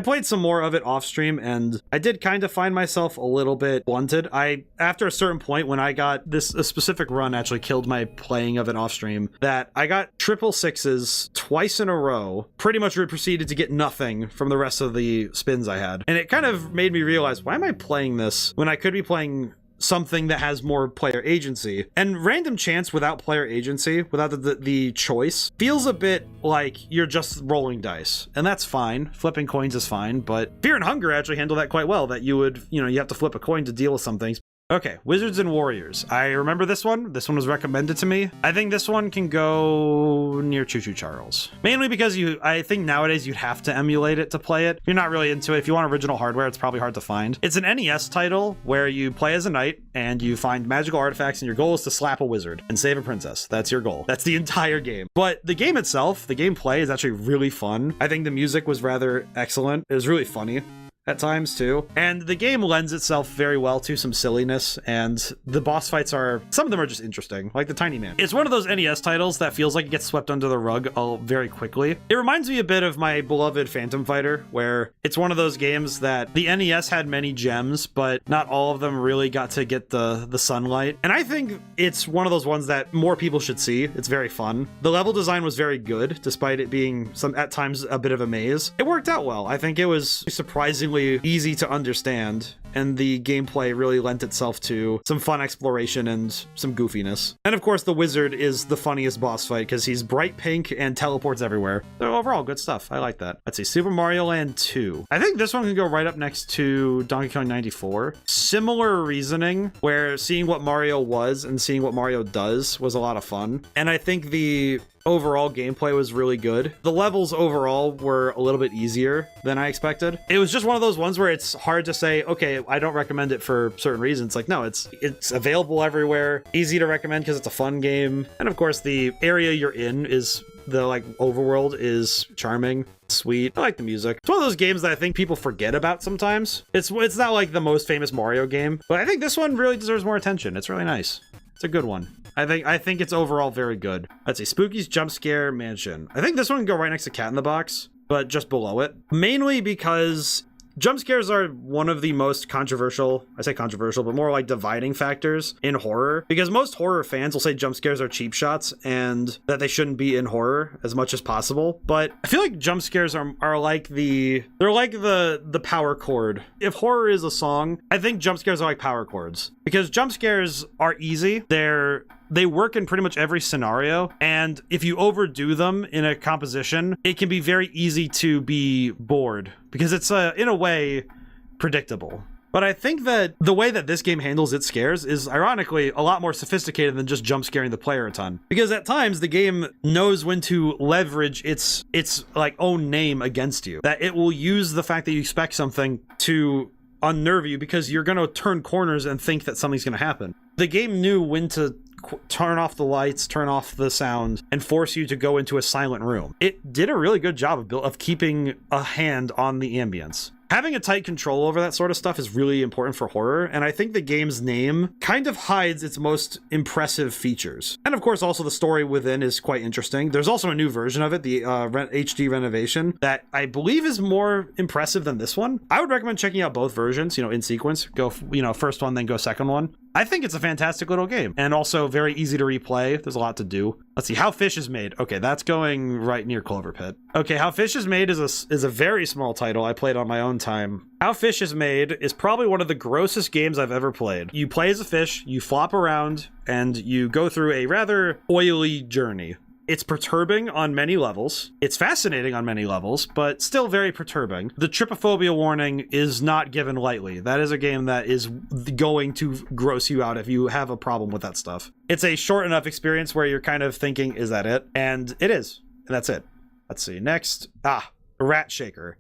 played some more of it off stream, and I did kind of find myself a little bit blunted. After a certain point, when I got a specific run actually killed my playing of it off stream, that I got triple sixes twice in a row, pretty much proceeded to get nothing from the rest of the spins I had. And it kind of made me realize, why am I playing this when I could be playing something that has more player agency? And random chance without player agency, without the choice, feels a bit like you're just rolling dice. And that's fine. Flipping coins is fine, but Fear and Hunger actually handle that quite well, that you have to flip a coin to deal with some things. Okay, Wizards and Warriors. I remember this one. This one was recommended to me. I think this one can go near Choo Choo Charles. Mainly because I think nowadays you'd have to emulate it to play it. You're not really into it. If you want original hardware, it's probably hard to find. It's an NES title where you play as a knight and you find magical artifacts, and your goal is to slap a wizard and save a princess. That's your goal. That's the entire game. But the game itself, the gameplay is actually really fun. I think the music was rather excellent. It was really funny at times too, and the game lends itself very well to some silliness, and the boss fights some of them are just interesting, like the Tiny Man. It's one of those NES titles that feels like it gets swept under the rug very quickly. It reminds me a bit of my beloved Phantom Fighter, where it's one of those games that the NES had many gems, but not all of them really got to get the sunlight. And I think it's one of those ones that more people should see. It's very fun. The level design was very good, despite it being at times a bit of a maze. It worked out well. I think it was surprisingly easy to understand, and the gameplay really lent itself to some fun exploration and some goofiness. And of course, the wizard is the funniest boss fight because he's bright pink and teleports everywhere. So overall, good stuff. I like that. Let's see, Super Mario Land 2. I think this one can go right up next to Donkey Kong 94. Similar reasoning, where seeing what Mario was and seeing what Mario does was a lot of fun. And I think the overall gameplay was really good. The levels overall were a little bit easier than I expected. It was just one of those ones where it's hard to say, okay, I don't recommend it for certain reasons. Like, no, it's available everywhere, easy to recommend because it's a fun game. And of course, the area you're in is the overworld is charming, sweet. I like the music. It's one of those games that I think people forget about sometimes. It's not like the most famous Mario game, but I think this one really deserves more attention. It's really nice. It's a good one. I think it's overall very good. Let's see, Spooky's Jump Scare Mansion. I think this one can go right next to Cat in the Box, but just below it. Mainly because jump scares are one of the most controversial, I say controversial, but more like dividing factors in horror, because most horror fans will say jump scares are cheap shots and that they shouldn't be in horror as much as possible. But I feel like jump scares are like they're like the power chord. If horror is a song, I think jump scares are like power chords, because jump scares are easy. They work in pretty much every scenario, and if you overdo them in a composition, it can be very easy to be bored, because it's in a way predictable. But I think that the way that this game handles its scares is ironically a lot more sophisticated than just jump scaring the player a ton, because at times the game knows when to leverage its own name against you, that it will use the fact that you expect something to unnerve you because you're going to turn corners and think that something's going to happen. The game knew when to turn off the lights, turn off the sound, and force you to go into a silent room. It did a really good job of keeping a hand on the ambience. Having a tight control over that sort of stuff is really important for horror, and I think the game's name kind of hides its most impressive features. And of course, also the story within is quite interesting. There's also a new version of it, the HD renovation, that I believe is more impressive than this one. I would recommend checking out both versions, in sequence. Go, first one, then go second one. I think it's a fantastic little game, and also very easy to replay. There's a lot to do. Let's see, How Fish is Made. Okay, that's going right near Clover Pit. Okay, How Fish is Made is a very small title I played on my own time. How Fish is Made is probably one of the grossest games I've ever played. You play as a fish, you flop around, and you go through a rather oily journey. It's perturbing on many levels. It's fascinating on many levels, but still very perturbing. The trypophobia warning is not given lightly. That is a game that is going to gross you out if you have a problem with that stuff. It's a short enough experience where you're kind of thinking, is that it? And it is. And that's it. Let's see. Next. Rat Shaker.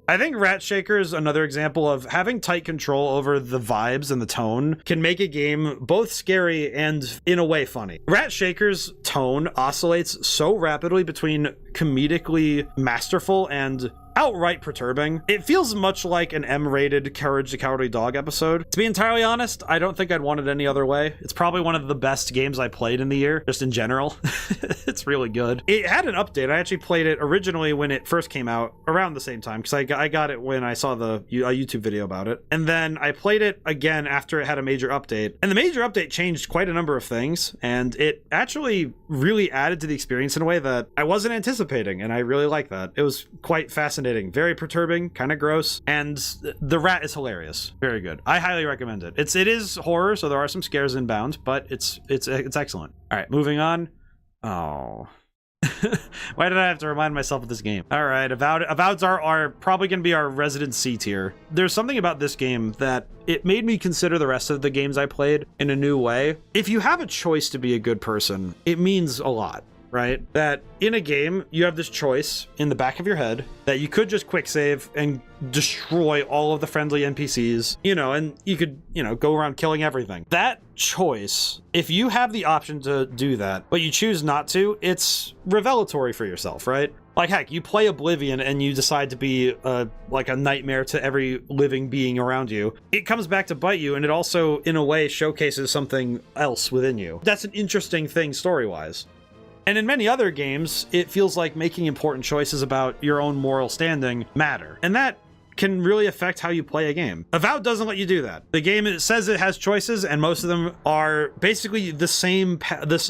I think Rat Shaker is another example of having tight control over the vibes and the tone can make a game both scary and, in a way, funny. Rat Shaker's tone oscillates so rapidly between comedically masterful and outright perturbing. It feels much like an M-rated Courage the Cowardly Dog episode. To be entirely honest, I don't think I'd want it any other way. It's probably one of the best games I played in the year, just in general. It's really good. It had an update. I actually played it originally when it first came out, around the same time, because I got it when I saw a YouTube video about it. And then I played it again after it had a major update. And the major update changed quite a number of things, and it actually really added to the experience in a way that I wasn't anticipating, and I really like that. It was quite fascinating. Very perturbing, kind of gross, and the rat is hilarious. Very good. I highly recommend it. It is horror, so there are some scares inbound, but it's excellent. All right, moving on. Oh. Why did I have to remind myself of this game? All right, Avoweds are probably going to be our resident C tier. There's something about this game that it made me consider the rest of the games I played in a new way. If you have a choice to be a good person, it means a lot. Right? That in a game, you have this choice in the back of your head that you could just quick save and destroy all of the friendly NPCs, and you could, go around killing everything. That choice, if you have the option to do that, but you choose not to, it's revelatory for yourself, right? Like, heck, you play Oblivion and you decide to be like a nightmare to every living being around you. It comes back to bite you, and it also, in a way, showcases something else within you. That's an interesting thing story-wise. And in many other games, it feels like making important choices about your own moral standing matter. And that can really affect how you play a game. Avowed doesn't let you do that. The game says it has choices, and most of them are basically the same,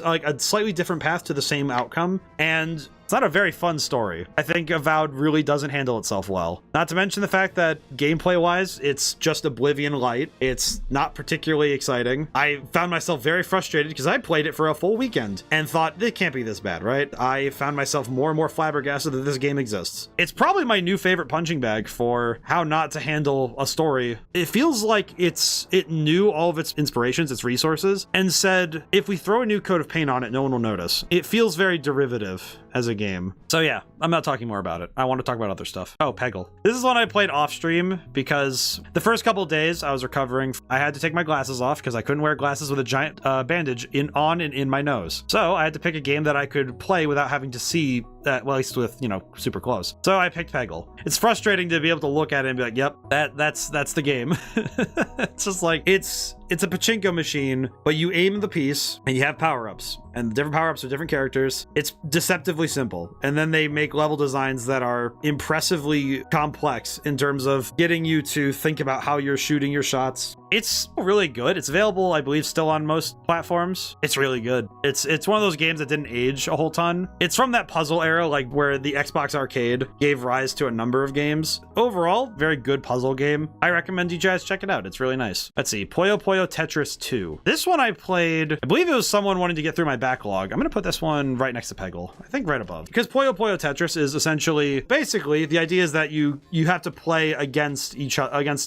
like a slightly different path to the same outcome. And it's not a very fun story. I think Avowed really doesn't handle itself well. Not to mention the fact that gameplay-wise, it's just Oblivion light. It's not particularly exciting. I found myself very frustrated because I played it for a full weekend and thought, it can't be this bad, right? I found myself more and more flabbergasted that this game exists. It's probably my new favorite punching bag for how not to handle a story. It feels like it knew all of its inspirations, its resources, and said, if we throw a new coat of paint on it, no one will notice. It feels very derivative as a game. So yeah, I'm not talking more about it. I want to talk about other stuff. Oh, Peggle. This is one I played off stream because the first couple of days I was recovering, I had to take my glasses off because I couldn't wear glasses with a giant bandage on and in my nose. So I had to pick a game that I could play without having to see that, well, at least with, super close. So I picked Peggle. It's frustrating to be able to look at it and be like, yep, that's the game. It's just like, it's a pachinko machine, but you aim the piece and you have power-ups, and the different power-ups are different characters. It's deceptively simple. And then they make level designs that are impressively complex in terms of getting you to think about how you're shooting your shots. It's really good. It's available, I believe, still on most platforms. It's really good. It's one of those games that didn't age a whole ton. It's from that puzzle era, like where the Xbox Arcade gave rise to a number of games. Overall, very good puzzle game. I recommend you guys check it out. It's really nice. Let's see, Puyo Puyo Tetris 2. This one I played, I believe it was someone wanting to get through my backlog. I'm gonna put this one right next to Peggle. I think right above. Because Puyo Puyo Tetris is essentially, basically, the idea is that you have to play against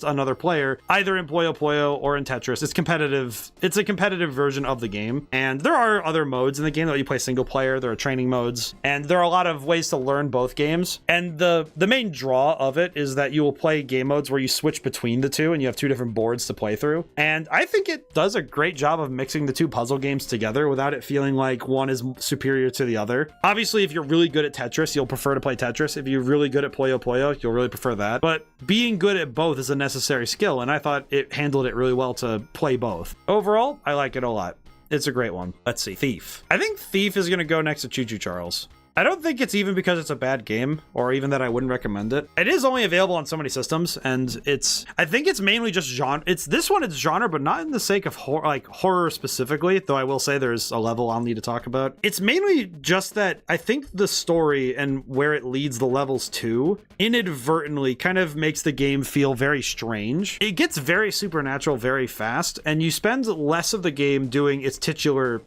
another player, either in Puyo Puyo or in Tetris. It's competitive. It's a competitive version of the game. And there are other modes in the game that you play single player. There are training modes. And there are lot of ways to learn both games. And the main draw of it is that you will play game modes where you switch between the two and you have two different boards to play through. And I think it does a great job of mixing the two puzzle games together without it feeling like one is superior to the other. Obviously, if you're really good at Tetris, you'll prefer to play Tetris. If you're really good at Puyo Puyo, you'll really prefer that. But being good at both is a necessary skill, and I thought it handled it really well to play both. Overall, I like it a lot. It's a great one. Let's see. Thief. I think Thief is going to go next to Choo Choo Charles. I don't think it's even because it's a bad game or even that I wouldn't recommend it. It is only available on so many systems, and I think it's mainly just genre. It's genre, but not in the sake of horror specifically, though I will say there's a level I'll need to talk about. It's mainly just that I think the story and where it leads the levels to inadvertently kind of makes the game feel very strange. It gets very supernatural very fast, and you spend less of the game doing its titular,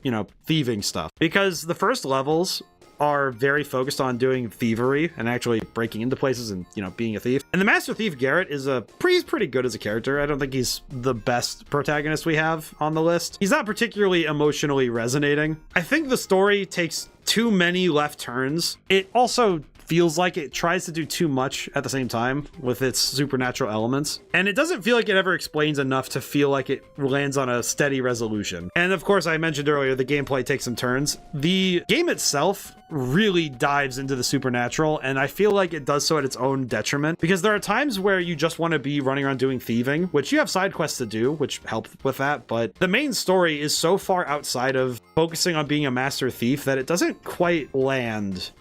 thieving stuff, because the first levels are very focused on doing thievery and actually breaking into places and, being a thief. And the Master Thief Garrett is he's pretty good as a character. I don't think he's the best protagonist we have on the list. He's not particularly emotionally resonating. I think the story takes too many left turns. It also feels like it tries to do too much at the same time with its supernatural elements. And it doesn't feel like it ever explains enough to feel like it lands on a steady resolution. And of course, I mentioned earlier, the gameplay takes some turns. The game itself really dives into the supernatural, and I feel like it does so at its own detriment, because there are times where you just want to be running around doing thieving, which you have side quests to do, which help with that, but the main story is so far outside of focusing on being a master thief that it doesn't quite land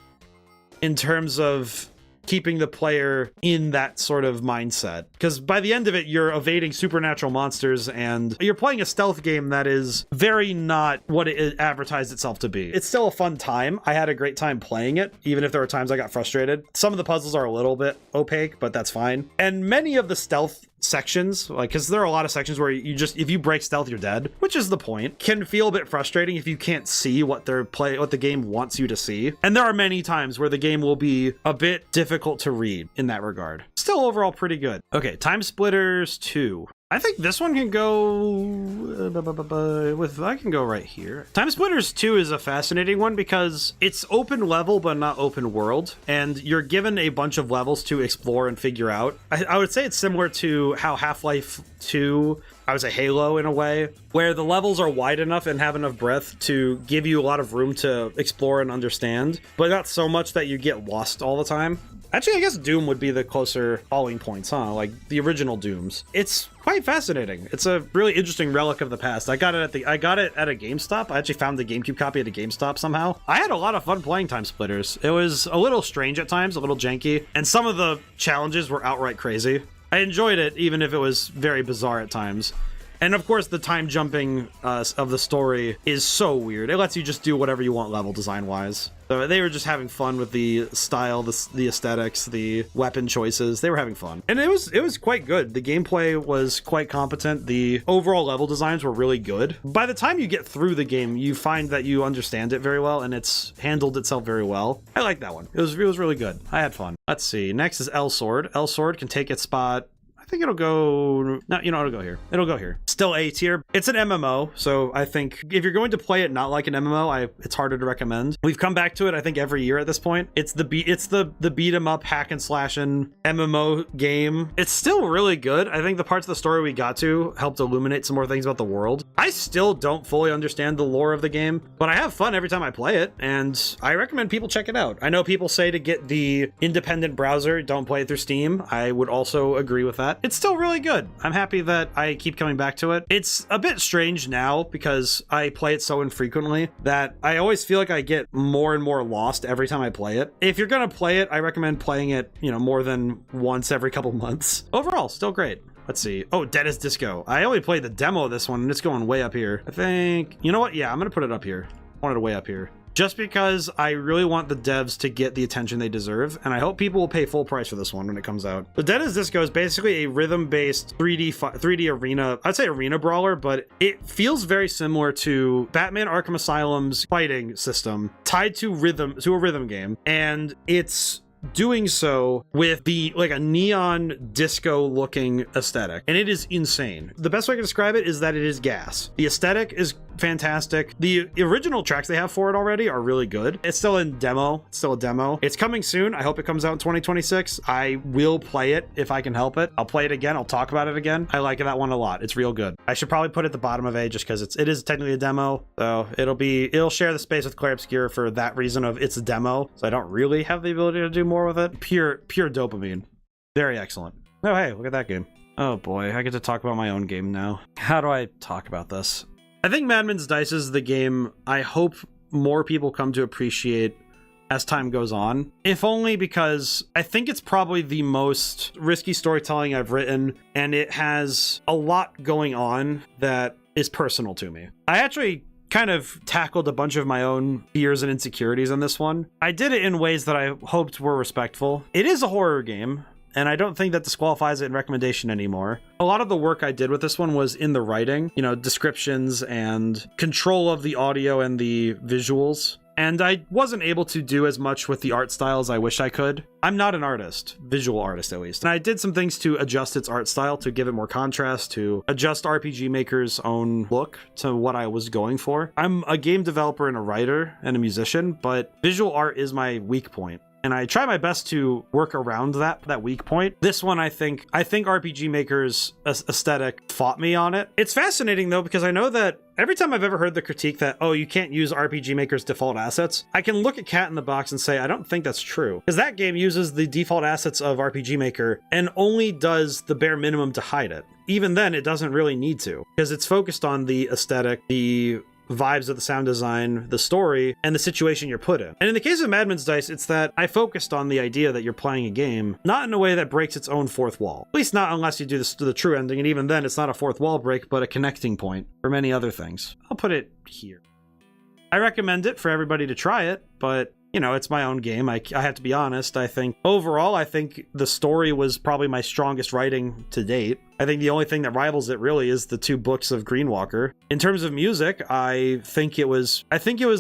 in terms of keeping the player in that sort of mindset. Because by the end of it, you're evading supernatural monsters and you're playing a stealth game that is very not what it advertised itself to be. It's still a fun time. I had a great time playing it, even if there were times I got frustrated. Some of the puzzles are a little bit opaque, but that's fine. And many of the stealth sections, because there are a lot of sections where if you break stealth, you're dead, which is the point, can feel a bit frustrating if you can't see what the game wants you to see. And there are many times where the game will be a bit difficult to read in that regard. Still overall pretty good. Okay, Time Splitters 2. I think this one can go I can go right here. Time Splitters 2 is a fascinating one because it's open level but not open world, and you're given a bunch of levels to explore and figure out. I would say it's similar to how Half-Life 2, I would say Halo in a way, where the levels are wide enough and have enough breadth to give you a lot of room to explore and understand, but not so much that you get lost all the time. Actually, I guess Doom would be the closer falling points, huh? Like the original Dooms. It's quite fascinating. It's a really interesting relic of the past. I got it at a GameStop. I actually found the GameCube copy at a GameStop somehow. I had a lot of fun playing Time Splitters. It was a little strange at times, a little janky, and some of the challenges were outright crazy. I enjoyed it, even if it was very bizarre at times. And of course, the time jumping of the story is so weird. It lets you just do whatever you want level design-wise. So they were just having fun with the style, the aesthetics, the weapon choices. They were having fun. And it was quite good. The gameplay was quite competent. The overall level designs were really good. By the time you get through the game, you find that you understand it very well, and it's handled itself very well. I like that one. It was really good. I had fun. Let's see. Next is L Sword. L Sword can take its spot. I think it'll go... No, it'll go here. It'll go here. Still A tier. It's an MMO, so I think if you're going to play it not like an MMO, it's harder to recommend. We've come back to it, I think, every year at this point. It's the beat 'em up hack and slashing MMO game. It's still really good. I think the parts of the story we got to helped illuminate some more things about the world. I still don't fully understand the lore of the game, but I have fun every time I play it, and I recommend people check it out. I know people say to get the independent browser, don't play it through Steam. I would also agree with that. It's still really good. I'm happy that I keep coming back to it. It's a bit strange now because I play it so infrequently that I always feel like I get more and more lost every time I play it. If you're gonna play it, I recommend playing it, more than once every couple months. Overall, still great. Let's see. Oh, Dead as Disco. I only played the demo of this one and it's going way up here. I think, you know what? Yeah, I'm gonna put it up here. I want it way up here. Just because I really want the devs to get the attention they deserve, and I hope people will pay full price for this one when it comes out. The Dead as Disco is basically a rhythm-based 3D arena, I'd say arena brawler, but it feels very similar to Batman Arkham Asylum's fighting system, tied to a rhythm game, and it's doing so with a neon disco looking aesthetic, and it is insane. The best way I can describe it is that it is gas. The aesthetic is fantastic. The original tracks they have for it already are really good. It's still in demo. It's still a demo. It's coming soon. I hope it comes out in 2026. I will play it if I can help it. I'll play it again. I'll talk about it again. I like that one a lot. It's real good. I should probably put it at the bottom of A just because it is technically a demo. So it'll share the space with Clair Obscur for that reason of it's a demo. So I don't really have the ability to do more with it. Pure dopamine. Very excellent. Oh, hey, look at that game. Oh boy, I get to talk about my own game now. How do I talk about this? I think Madman's Dice is the game I hope more people come to appreciate as time goes on. If only because I think it's probably the most risky storytelling I've written, and it has a lot going on that is personal to me. I actually kind of tackled a bunch of my own fears and insecurities on this one. I did it in ways that I hoped were respectful. It is a horror game, and I don't think that disqualifies it in recommendation anymore. A lot of the work I did with this one was in the writing, you know, descriptions and control of the audio and the visuals. And I wasn't able to do as much with the art style as I wish I could. I'm not an artist, visual artist at least. And I did some things to adjust its art style, to give it more contrast, to adjust RPG Maker's own look to what I was going for. I'm a game developer and a writer and a musician, but visual art is my weak point. And I try my best to work around that weak point. This one, I think RPG Maker's aesthetic fought me on it. It's fascinating though, because I know that every time I've ever heard the critique that, oh, you can't use RPG Maker's default assets, I can look at Cat in the Box and say, I don't think that's true. Because that game uses the default assets of RPG Maker and only does the bare minimum to hide it. Even then, it doesn't really need to, because it's focused on the aesthetic, the vibes of the sound design, the story, and the situation you're put in. And in the case of Madman's Dice, it's that I focused on the idea that you're playing a game, not in a way that breaks its own fourth wall. At least not unless you do this to the true ending, and even then it's not a fourth wall break, but a connecting point for many other things. I'll put it here. I recommend it for everybody to try it, but you know, it's my own game. I have to be honest. I think overall, I think the story was probably my strongest writing to date. I think the only thing that rivals it really is the 2 books of Greenwalker. In terms of music, I think it was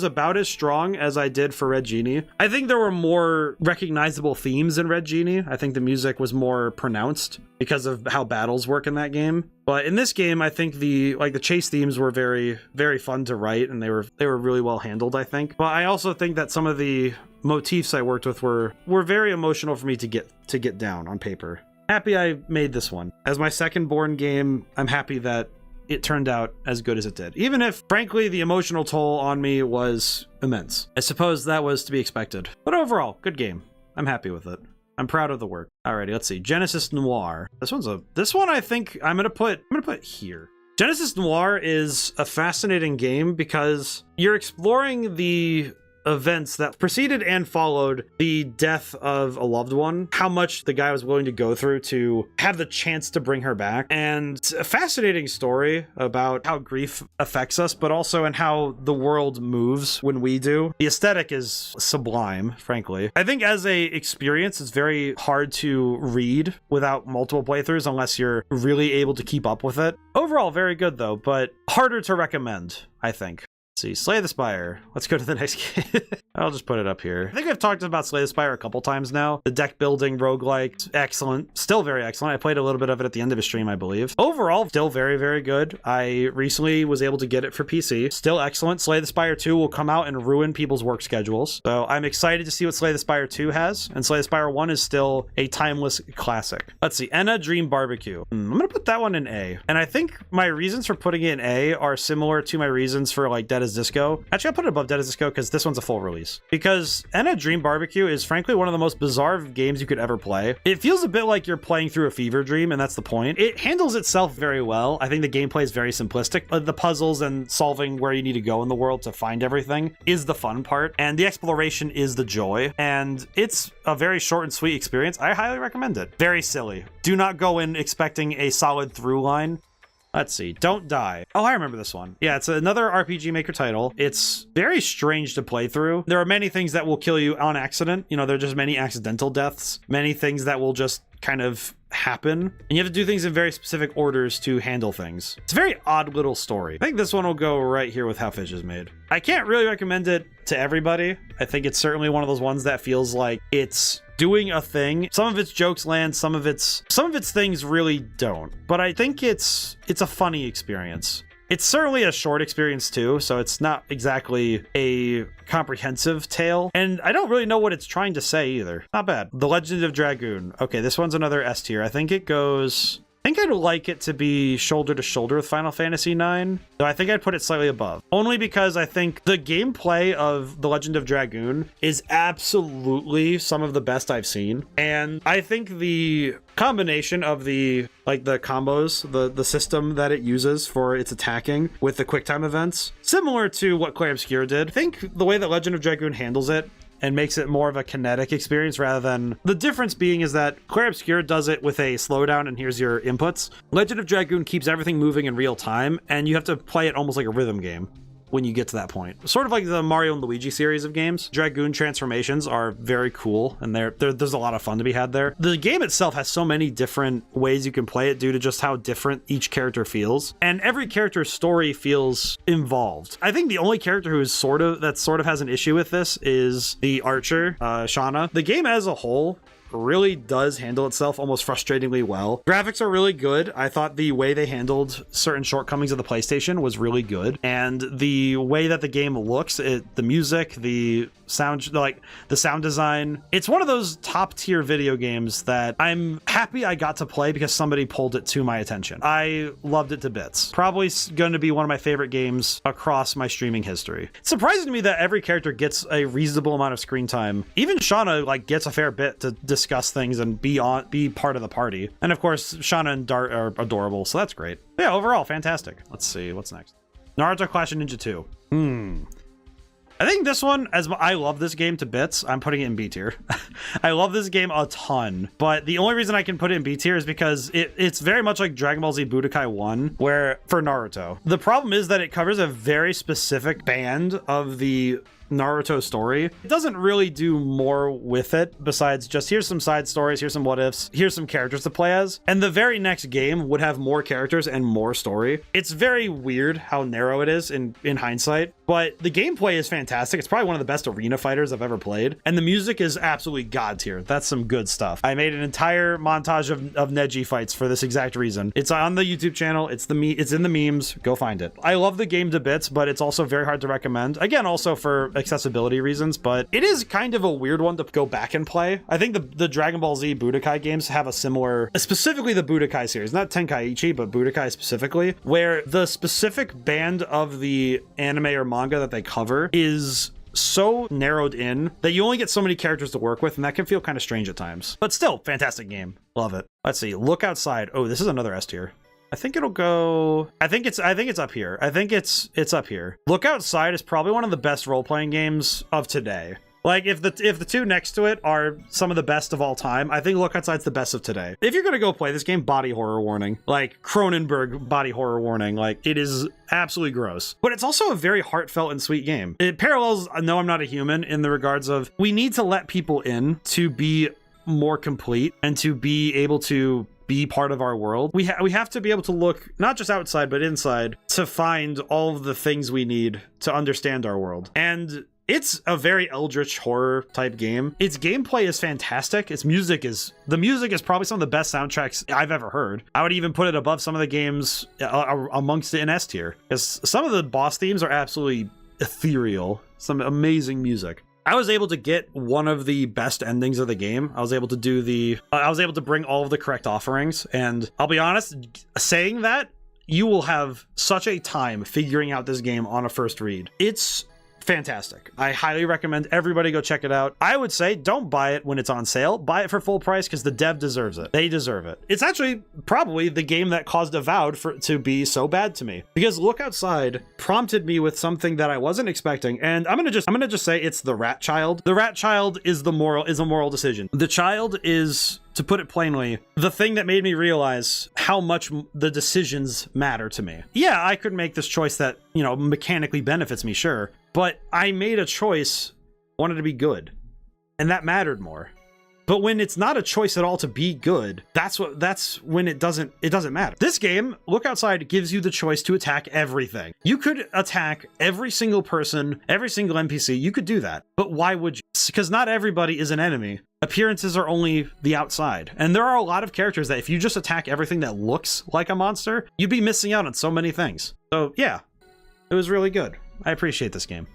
about as strong as I did for Red Genie. I think there were more recognizable themes in Red Genie. I think the music was more pronounced because of how battles work in that game. But in this game, I think the chase themes were very, very fun to write, and they were really well handled, I think. But I also think that some of the motifs I worked with were very emotional for me to get down on paper. Happy I made this one. As my second born game, I'm happy that it turned out as good as it did. Even if, frankly, the emotional toll on me was immense. I suppose that was to be expected. But overall, good game. I'm happy with it. I'm proud of the work. Alrighty, let's see. Genesis Noir. This one I think I'm gonna put here. Genesis Noir is a fascinating game because you're exploring the events that preceded and followed the death of a loved one, how much the guy was willing to go through to have the chance to bring her back, and it's a fascinating story about how grief affects us, but also in how the world moves when we do. The aesthetic is sublime, frankly. I think as a experience, it's very hard to read without multiple playthroughs unless you're really able to keep up with it. Overall, very good though, but harder to recommend, I think. Let's see, Slay the Spire. Let's go to the next game. I'll just put it up here. I think I've talked about Slay the Spire a couple times now. The deck building roguelike, excellent. Still very excellent. I played a little bit of it at the end of a stream, I believe. Overall, still very, very good. I recently was able to get it for PC. Still excellent. Slay the Spire 2 will come out and ruin people's work schedules. So I'm excited to see what Slay the Spire 2 has. And Slay the Spire 1 is still a timeless classic. Let's see, Enna Dream Barbecue. I'm gonna put that one in A. And I think my reasons for putting it in A are similar to my reasons for like Dead as Disco. Actually, I'll put it above Dead as Disco because this one's a full release. Because Enna Dream Barbecue is frankly one of the most bizarre games you could ever play. It feels a bit like you're playing through a fever dream, and that's the point. It handles itself very well. I think the gameplay is very simplistic. The puzzles and solving where you need to go in the world to find everything is the fun part, and the exploration is the joy. And it's a very short and sweet experience. I highly recommend it. Very silly. Do not go in expecting a solid through line. Let's see. Don't Die. Oh, I remember this one. Yeah, it's another RPG Maker title. It's very strange to play through. There are many things that will kill you on accident. You know, there are just many accidental deaths. Many things that will just kind of happen. And you have to do things in very specific orders to handle things. It's a very odd little story. I think this one will go right here with how Fish is made. I can't really recommend it to everybody. I think it's certainly one of those ones that feels like it's doing a thing. Some of its jokes land, some of its things really don't. But I think it's a funny experience. It's certainly a short experience too, so it's not exactly a comprehensive tale, and I don't really know what it's trying to say either. Not bad. The Legend of Dragoon. Okay, this one's another S tier. I think it goes... I think I'd like it to be shoulder to shoulder with Final Fantasy IX, though I think I'd put it slightly above. Only because I think the gameplay of The Legend of Dragoon is absolutely some of the best I've seen. And I think the combination of the combos, the system that it uses for its attacking with the QuickTime events, similar to what Clair Obscur did. I think the way that Legend of Dragoon handles it and makes it more of a kinetic experience rather than... The difference being is that Clair Obscur does it with a slowdown and here's your inputs. Legend of Dragoon keeps everything moving in real time, and you have to play it almost like a rhythm game when you get to that point. Sort of like the Mario and Luigi series of games. Dragoon transformations are very cool, and there's a lot of fun to be had there. The game itself has so many different ways you can play it due to just how different each character feels, and every character's story feels involved. I think the only character who is sort of has an issue with this is the archer, Shauna. The game as a whole really does handle itself almost frustratingly well. Graphics are really good. I thought the way they handled certain shortcomings of the PlayStation was really good, and the way that the game looks, the music, the sound, like the sound design, it's one of those top tier video games that I'm happy I got to play because somebody pulled it to my attention. I loved it to bits. Probably going to be one of my favorite games across my streaming history. It's surprising to me that every character gets a reasonable amount of screen time. Even Shauna gets a fair bit to discuss things and be part of the party. And of course, Shauna and Dart are adorable, so that's great. Yeah, overall, fantastic. Let's see, what's next? Naruto Clash of Ninja 2. I think this one, as I love this game to bits, I'm putting it in B tier. I love this game a ton, but the only reason I can put it in B tier is because it's very much like Dragon Ball Z Budokai 1, where for Naruto. The problem is that it covers a very specific band of the Naruto story. It doesn't really do more with it besides just here's some side stories, here's some what ifs, here's some characters to play as, and the very next game would have more characters and more story. It's very weird how narrow it is in hindsight, but the gameplay is fantastic. It's probably one of the best arena fighters I've ever played, and the music is absolutely god tier. That's some good stuff. I made an entire montage of Neji fights for this exact reason. It's on the YouTube channel. It's in the memes. Go find it. I love the game to bits, but it's also very hard to recommend. Again, also for accessibility reasons, but it is kind of a weird one to go back and play. I think the Dragon Ball Z Budokai games have a similar, specifically the Budokai series, not Tenkaichi, but Budokai specifically, where the specific band of the anime or manga that they cover is so narrowed in that you only get so many characters to work with, and that can feel kind of strange at times. But still, fantastic game. Love it. Let's see. Look Outside. Oh, this is another S tier. I think it'll go... I think it's up here. I think it's up here. Look Outside is probably one of the best role-playing games of today. Like, if the two next to it are some of the best of all time, I think Look Outside's the best of today. If you're gonna go play this game, body horror warning. Like, Cronenberg body horror warning. Like, it is absolutely gross. But it's also a very heartfelt and sweet game. It parallels No, I'm Not a Human in the regards of, we need to let people in to be more complete and to be able to be part of our world. We have to be able to look not just outside but inside to find all of the things we need to understand our world. And it's a very eldritch horror type game. Its gameplay is fantastic. The music is probably some of the best soundtracks I've ever heard. I would even put it above some of the games amongst the S tier, because some of the boss themes are absolutely ethereal. Some amazing music. I was able to get one of the best endings of the game. I was able to bring all of the correct offerings, and I'll be honest, saying that, you will have such a time figuring out this game on a first read. It's fantastic. I highly recommend everybody go check it out. I would say don't buy it when it's on sale. Buy it for full price because the dev deserves it. They deserve it. It's actually probably the game that caused Avowed to be so bad to me, because Look Outside prompted me with something that I wasn't expecting, and I'm gonna just say it's the rat child. The rat child is a moral decision. The child is, to put it plainly, the thing that made me realize how much the decisions matter to me. Yeah, I could make this choice that, mechanically benefits me, sure, but I made a choice, wanted to be good, and that mattered more. But when it's not a choice at all to be good, that's when it doesn't matter. This game, Look Outside, gives you the choice to attack everything. You could attack every single person, every single NPC. You could do that. But why would you? Because not everybody is an enemy. appearances are only the outside. And there are a lot of characters that if you just attack everything that looks like a monster, you'd be missing out on so many things. So yeah, it was really good. I appreciate this game.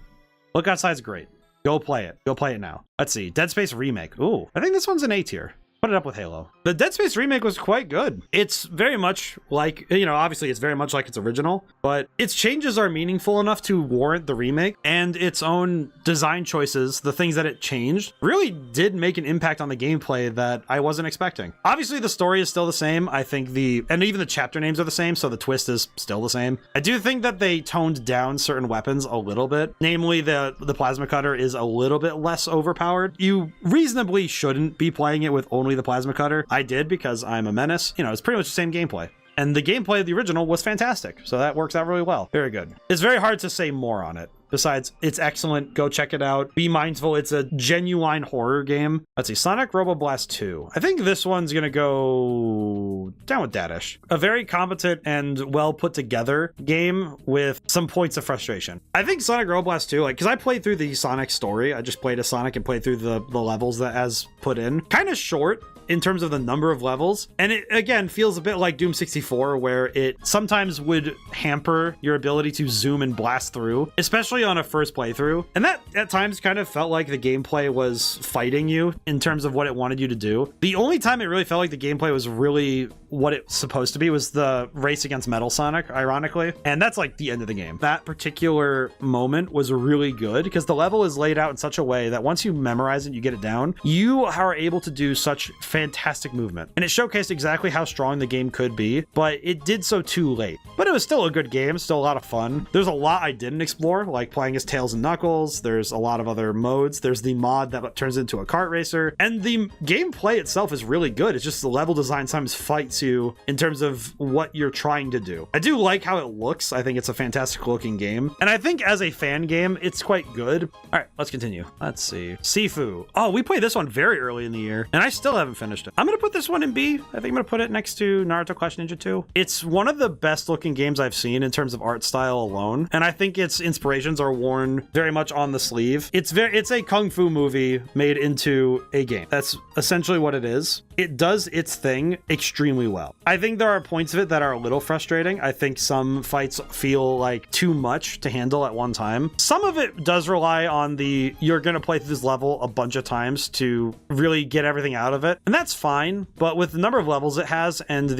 Look Outside's great. Go play it. Go play it now. Let's see. Dead Space Remake. Ooh, I think this one's an A tier. Put it up with Halo. The Dead Space remake was quite good. It's very much like, you know, obviously it's very much like its original, but its changes are meaningful enough to warrant the remake, and its own design choices, the things that it changed, really did make an impact on the gameplay that I wasn't expecting. Obviously the story is still the same. I think and even the chapter names are the same, so the twist is still the same. I do think that they toned down certain weapons a little bit. Namely, the plasma cutter is a little bit less overpowered. You reasonably shouldn't be playing it with only the plasma cutter. I did because I'm a menace. You know, it's pretty much the same gameplay. And the gameplay of the original was fantastic. So that works out really well. Very good. It's very hard to say more on it. Besides, it's excellent. Go check it out. Be mindful. It's a genuine horror game. Let's see. Sonic Robo Blast 2. I think this one's going to go down with Dadish. A very competent and well put together game with some points of frustration. I think Sonic Robo Blast 2, like, because I played through the Sonic story. I just played as Sonic and played through the levels that as put in. Kind of short in terms of the number of levels. And it, again, feels a bit like Doom 64, where it sometimes would hamper your ability to zoom and blast through, especially on a first playthrough. And that at times kind of felt like the gameplay was fighting you in terms of what it wanted you to do. The only time it really felt like the gameplay was really what it's supposed to be was the race against Metal Sonic, ironically. And that's like the end of the game. That particular moment was really good because the level is laid out in such a way that once you memorize it, you get it down, you are able to do such fantastic movement. And it showcased exactly how strong the game could be, but it did so too late. But it was still a good game, still a lot of fun. There's a lot I didn't explore, like playing as Tails and Knuckles. There's a lot of other modes. There's the mod that turns into a kart racer. And the gameplay itself is really good. It's just the level design sometimes fights you in terms of what you're trying to do. I do like how it looks. I think it's a fantastic looking game. And I think as a fan game, it's quite good. All right, let's continue. Let's see. Sifu. Oh, we played this one very early in the year, and I still haven't finished it. I'm going to put this one in B. I think I'm going to put it next to Naruto Clash Ninja 2. It's one of the best looking games I've seen in terms of art style alone. And I think its inspirations are worn very much on the sleeve. It's a kung fu movie made into a game. That's essentially what it is. It does its thing extremely well. I think there are points of it that are a little frustrating. I think some fights feel like too much to handle at one time. Some of it does rely on you're going to play through this level a bunch of times to really get everything out of it. And that's fine. But with the number of levels it has and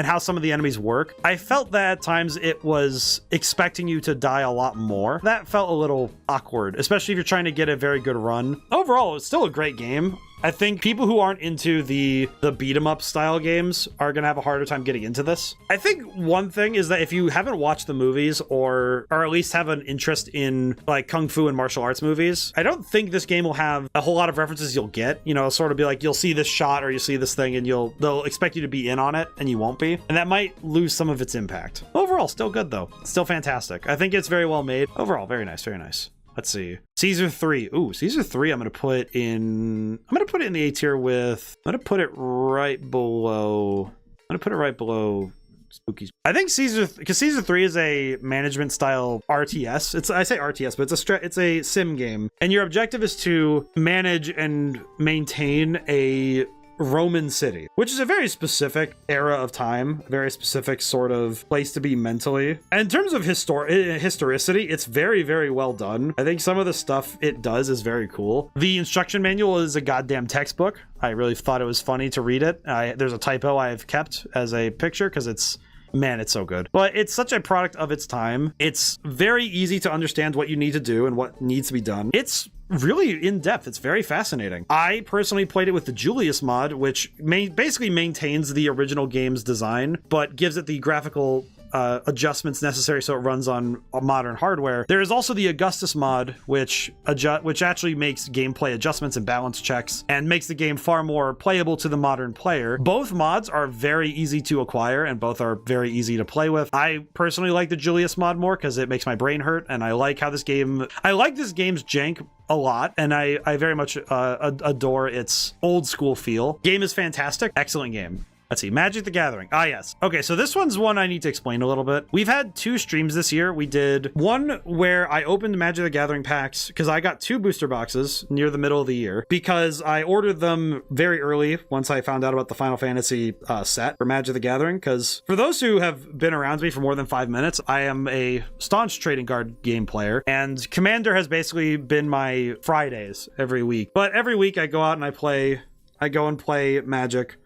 how some of the enemies work, I felt that at times it was expecting you to die a lot more. That felt a little awkward, especially if you're trying to get a very good run. Overall, it's still a great game. I think people who aren't into the beat 'em up style games are going to have a harder time getting into this. I think one thing is that if you haven't watched the movies or at least have an interest in like kung fu and martial arts movies, I don't think this game will have a whole lot of references you'll get. You know, sort of be like you'll see this shot or you see this thing and they'll expect you to be in on it and you won't be. And that might lose some of its impact. Overall, still good though. Still fantastic. I think it's very well made. Overall, very nice, very nice. Let's see. Caesar 3. Ooh, Caesar 3 I'm going to put it in the A tier with... I'm going to put it right below Spooky. I think Caesar 3 is a management style RTS. I say RTS, but it's a sim game. And your objective is to manage and maintain a Roman city, which is a very specific era of time, a very specific sort of place to be mentally. And in terms of historicity, it's very, very well done. I think some of the stuff it does is very cool. The instruction manual is a goddamn textbook. I really thought it was funny to read it. There's a typo I've kept as a picture because it's so good. But it's such a product of its time. It's very easy to understand what you need to do and what needs to be done. It's really in-depth. It's very fascinating. I personally played it with the Julius mod, which basically maintains the original game's design, but gives it the graphical adjustments necessary so it runs on modern hardware. There is also the Augustus mod, which actually makes gameplay adjustments and balance checks and makes the game far more playable to the modern player. Both mods are very easy to acquire and both are very easy to play with. I personally like the Julius mod more because it makes my brain hurt, and I like this game's jank a lot, and I very much adore its old school feel. Game is fantastic. Excellent game. Let's see, Magic the Gathering. Ah, yes. Okay, so this one's one I need to explain a little bit. We've had 2 streams this year. We did one where I opened Magic the Gathering packs because I got 2 booster boxes near the middle of the year because I ordered them very early once I found out about the Final Fantasy set for Magic the Gathering. Because for those who have been around me for more than 5 minutes, I am a staunch trading card game player, and Commander has basically been my Fridays every week. But every week I go out and I go and play Magic.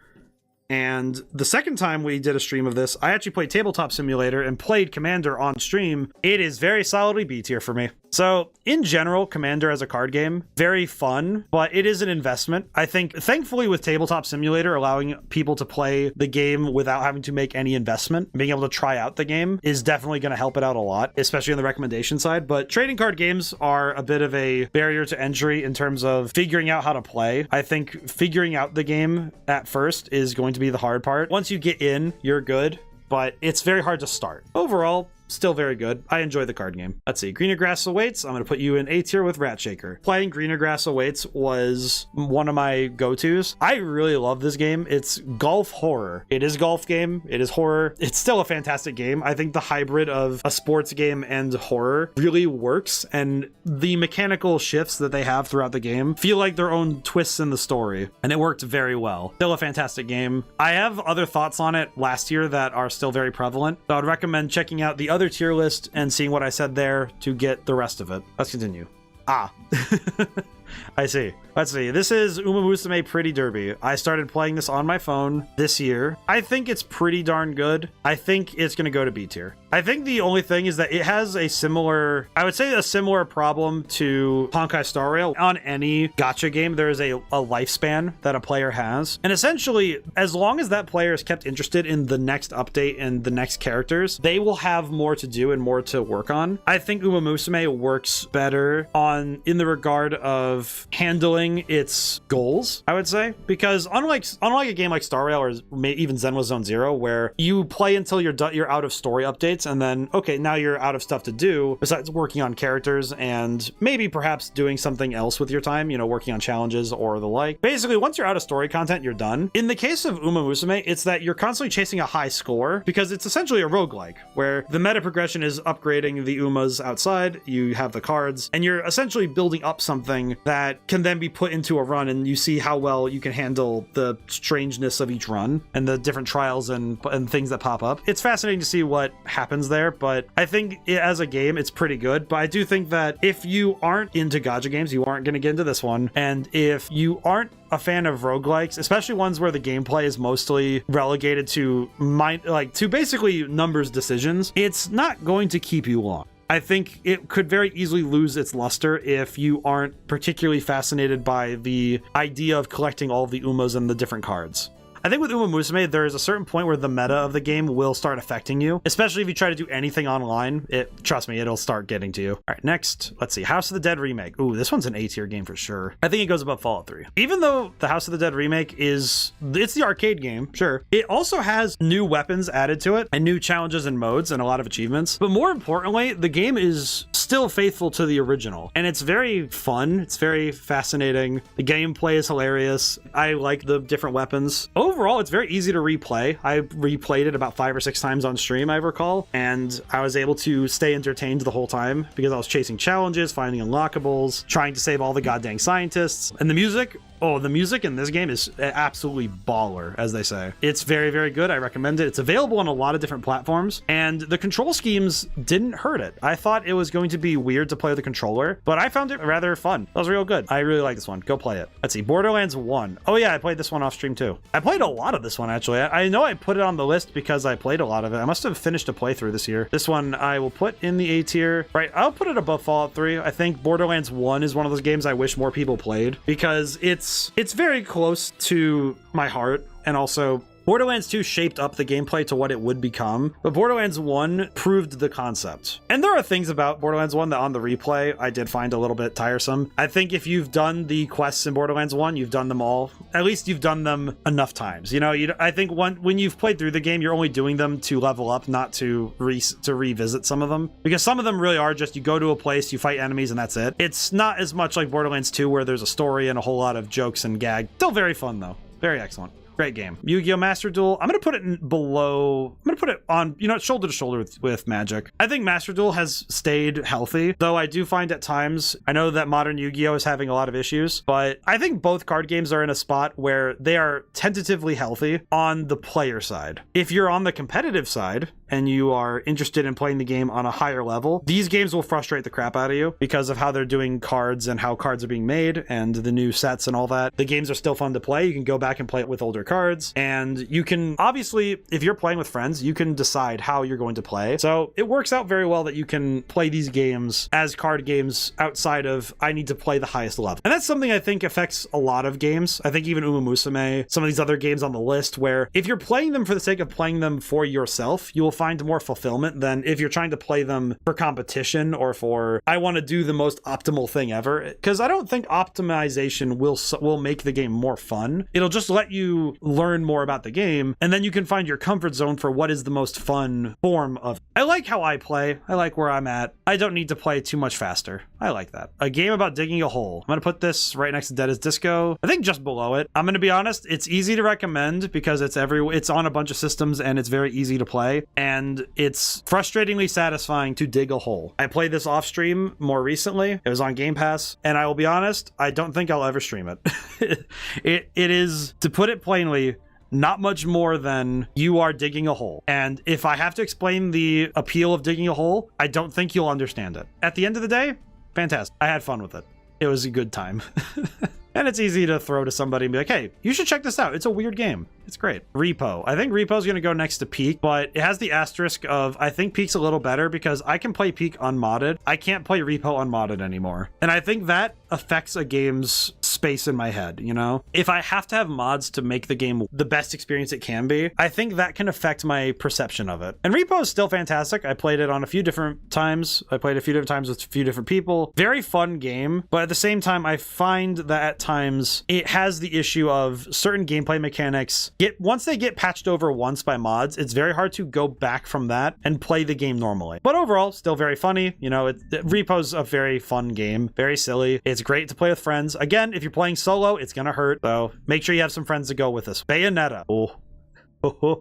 And the second time we did a stream of this, I actually played Tabletop Simulator and played Commander on stream. It is very solidly B tier for me. So in general, Commander as a card game, very fun, but it is an investment. I think, thankfully, with Tabletop Simulator allowing people to play the game without having to make any investment, being able to try out the game is definitely going to help it out a lot, especially on the recommendation side. But trading card games are a bit of a barrier to entry in terms of figuring out how to play. I think figuring out the game at first is going to be the hard part. Once you get in, you're good, but it's very hard to start. Overall, still very good. I enjoy the card game. Let's see. Greener Grass Awaits. I'm going to put you in A tier with Rat Shaker. Playing Greener Grass Awaits was one of my go-tos. I really love this game. It's golf horror. It is a golf game. It is horror. It's still a fantastic game. I think the hybrid of a sports game and horror really works, and the mechanical shifts that they have throughout the game feel like their own twists in the story, and it worked very well. Still a fantastic game. I have other thoughts on it last year that are still very prevalent, so I'd recommend checking out the other tier list and seeing what I said there to get the rest of it. Let's continue. I see. Let's see. This is Uma Musume Pretty Derby. I started playing this on my phone this year. I think it's pretty darn good. I think it's going to go to B tier. I think the only thing is that it has a similar, I would say a similar problem to Honkai Star Rail. On any gacha game, there is a lifespan that a player has. And essentially, as long as that player is kept interested in the next update and the next characters, they will have more to do and more to work on. I think Uma Musume works better in the regard of handling its goals, I would say, because unlike a game like Star Rail or even Zenwa Zone Zero, where you play until you're out of story updates, and then okay, now you're out of stuff to do besides working on characters and maybe perhaps doing something else with your time, you know, working on challenges or the like. Basically, once you're out of story content, you're done. In the case of Uma Musume, it's that you're constantly chasing a high score because it's essentially a roguelike where the meta progression is upgrading the Umas outside, you have the cards, and you're essentially building up something that can then be put into a run, and you see how well you can handle the strangeness of each run and the different trials and things that pop up. It's fascinating to see what happens there, but I think as a game, it's pretty good. But I do think that if you aren't into gacha games, you aren't going to get into this one. And if you aren't a fan of roguelikes, especially ones where the gameplay is mostly relegated to basically numbers decisions, it's not going to keep you long. I think it could very easily lose its luster if you aren't particularly fascinated by the idea of collecting all of the Umas and the different cards. I think with Uma Musume, there is a certain point where the meta of the game will start affecting you, especially if you try to do anything online. Trust me, it'll start getting to you. All right, next, let's see. House of the Dead Remake. Ooh, this one's an A tier game for sure. I think it goes above Fallout 3. Even though the House of the Dead Remake it's the arcade game, sure. It also has new weapons added to it and new challenges and modes and a lot of achievements. But more importantly, the game is still faithful to the original, and it's very fun. It's very fascinating. The gameplay is hilarious. I like the different weapons. Overall, it's very easy to replay. I replayed it about 5 or 6 times on stream, I recall, and I was able to stay entertained the whole time because I was chasing challenges, finding unlockables, trying to save all the goddamn scientists. And the music in this game is absolutely baller, as they say. It's very, very good. I recommend it. It's available on a lot of different platforms, and the control schemes didn't hurt it. I thought it was going to be weird to play with the controller, but I found it rather fun. That was real good. I really like this one. Go play it. Let's see. Borderlands 1. Oh yeah, I played this one off stream too. I played a lot of this one, actually. I know I put it on the list because I played a lot of it. I must have finished a playthrough this year. This one I will put in the A tier. Right, I'll put it above Fallout 3. I think Borderlands 1 is one of those games I wish more people played because it's very close to my heart, and also Borderlands 2 shaped up the gameplay to what it would become, but Borderlands 1 proved the concept. And there are things about Borderlands 1 that on the replay I did find a little bit tiresome. I think if you've done the quests in Borderlands 1, you've done them all. At least you've done them enough times. You know, I think when you've played through the game, you're only doing them to level up, not to revisit some of them. Because some of them really are just you go to a place, you fight enemies, and that's it. It's not as much like Borderlands 2 where there's a story and a whole lot of jokes and gag. Still very fun though. Very excellent. Great game. Yu-Gi-Oh! Master Duel. I'm going to put it below. I'm going to put it on, you know, shoulder to shoulder with Magic. I think Master Duel has stayed healthy, though I do find at times, I know that modern Yu-Gi-Oh! Is having a lot of issues, but I think both card games are in a spot where they are tentatively healthy on the player side. If you're on the competitive side and you are interested in playing the game on a higher level, these games will frustrate the crap out of you because of how they're doing cards and how cards are being made and the new sets and all that. The games are still fun to play. You can go back and play it with older cards, and you can obviously, if you're playing with friends, you can decide how you're going to play. So it works out very well that you can play these games as card games outside of I need to play the highest level. And that's something I think affects a lot of games. I think even Uma Musume, some of these other games on the list, where if you're playing them for the sake of playing them for yourself, you will find more fulfillment than if you're trying to play them for competition or for I want to do the most optimal thing ever. Because I don't think optimization will make the game more fun. It'll just let you learn more about the game, and then you can find your comfort zone for what is the most fun form of. I like how I play. I like where I'm at. I don't need to play too much faster. I like that. A game about digging a hole. I'm going to put this right next to Dead as Disco. I think just below it. I'm going to be honest, it's easy to recommend because it's on a bunch of systems and it's very easy to play, and it's frustratingly satisfying to dig a hole. I played this off stream more recently. It was on Game Pass, and I will be honest, I don't think I'll ever stream it. It is, to put it plainly, not much more than you are digging a hole. And if I have to explain the appeal of digging a hole, I don't think you'll understand it. At the end of the day, fantastic. I had fun with it. It was a good time. And it's easy to throw to somebody and be like, hey, you should check this out. It's a weird game. It's great. Repo. I think Repo's going to go next to Peak, but it has the asterisk of I think Peak's a little better because I can play Peak unmodded. I can't play Repo unmodded anymore. And I think that affects a game's space in my head, you know? If I have to have mods to make the game the best experience it can be, I think that can affect my perception of it. And Repo is still fantastic. I played it on a few different times. I played a few different times with a few different people. Very fun game, but at the same time, I find that at times it has the issue of certain gameplay mechanics once they get patched over once by mods, it's very hard to go back from that and play the game normally. But overall, still very funny. You know, Repo's a very fun game, very silly. It's great to play with friends. Again, if you're playing solo, it's gonna hurt, so make sure you have some friends to go with us. Bayonetta. Oh,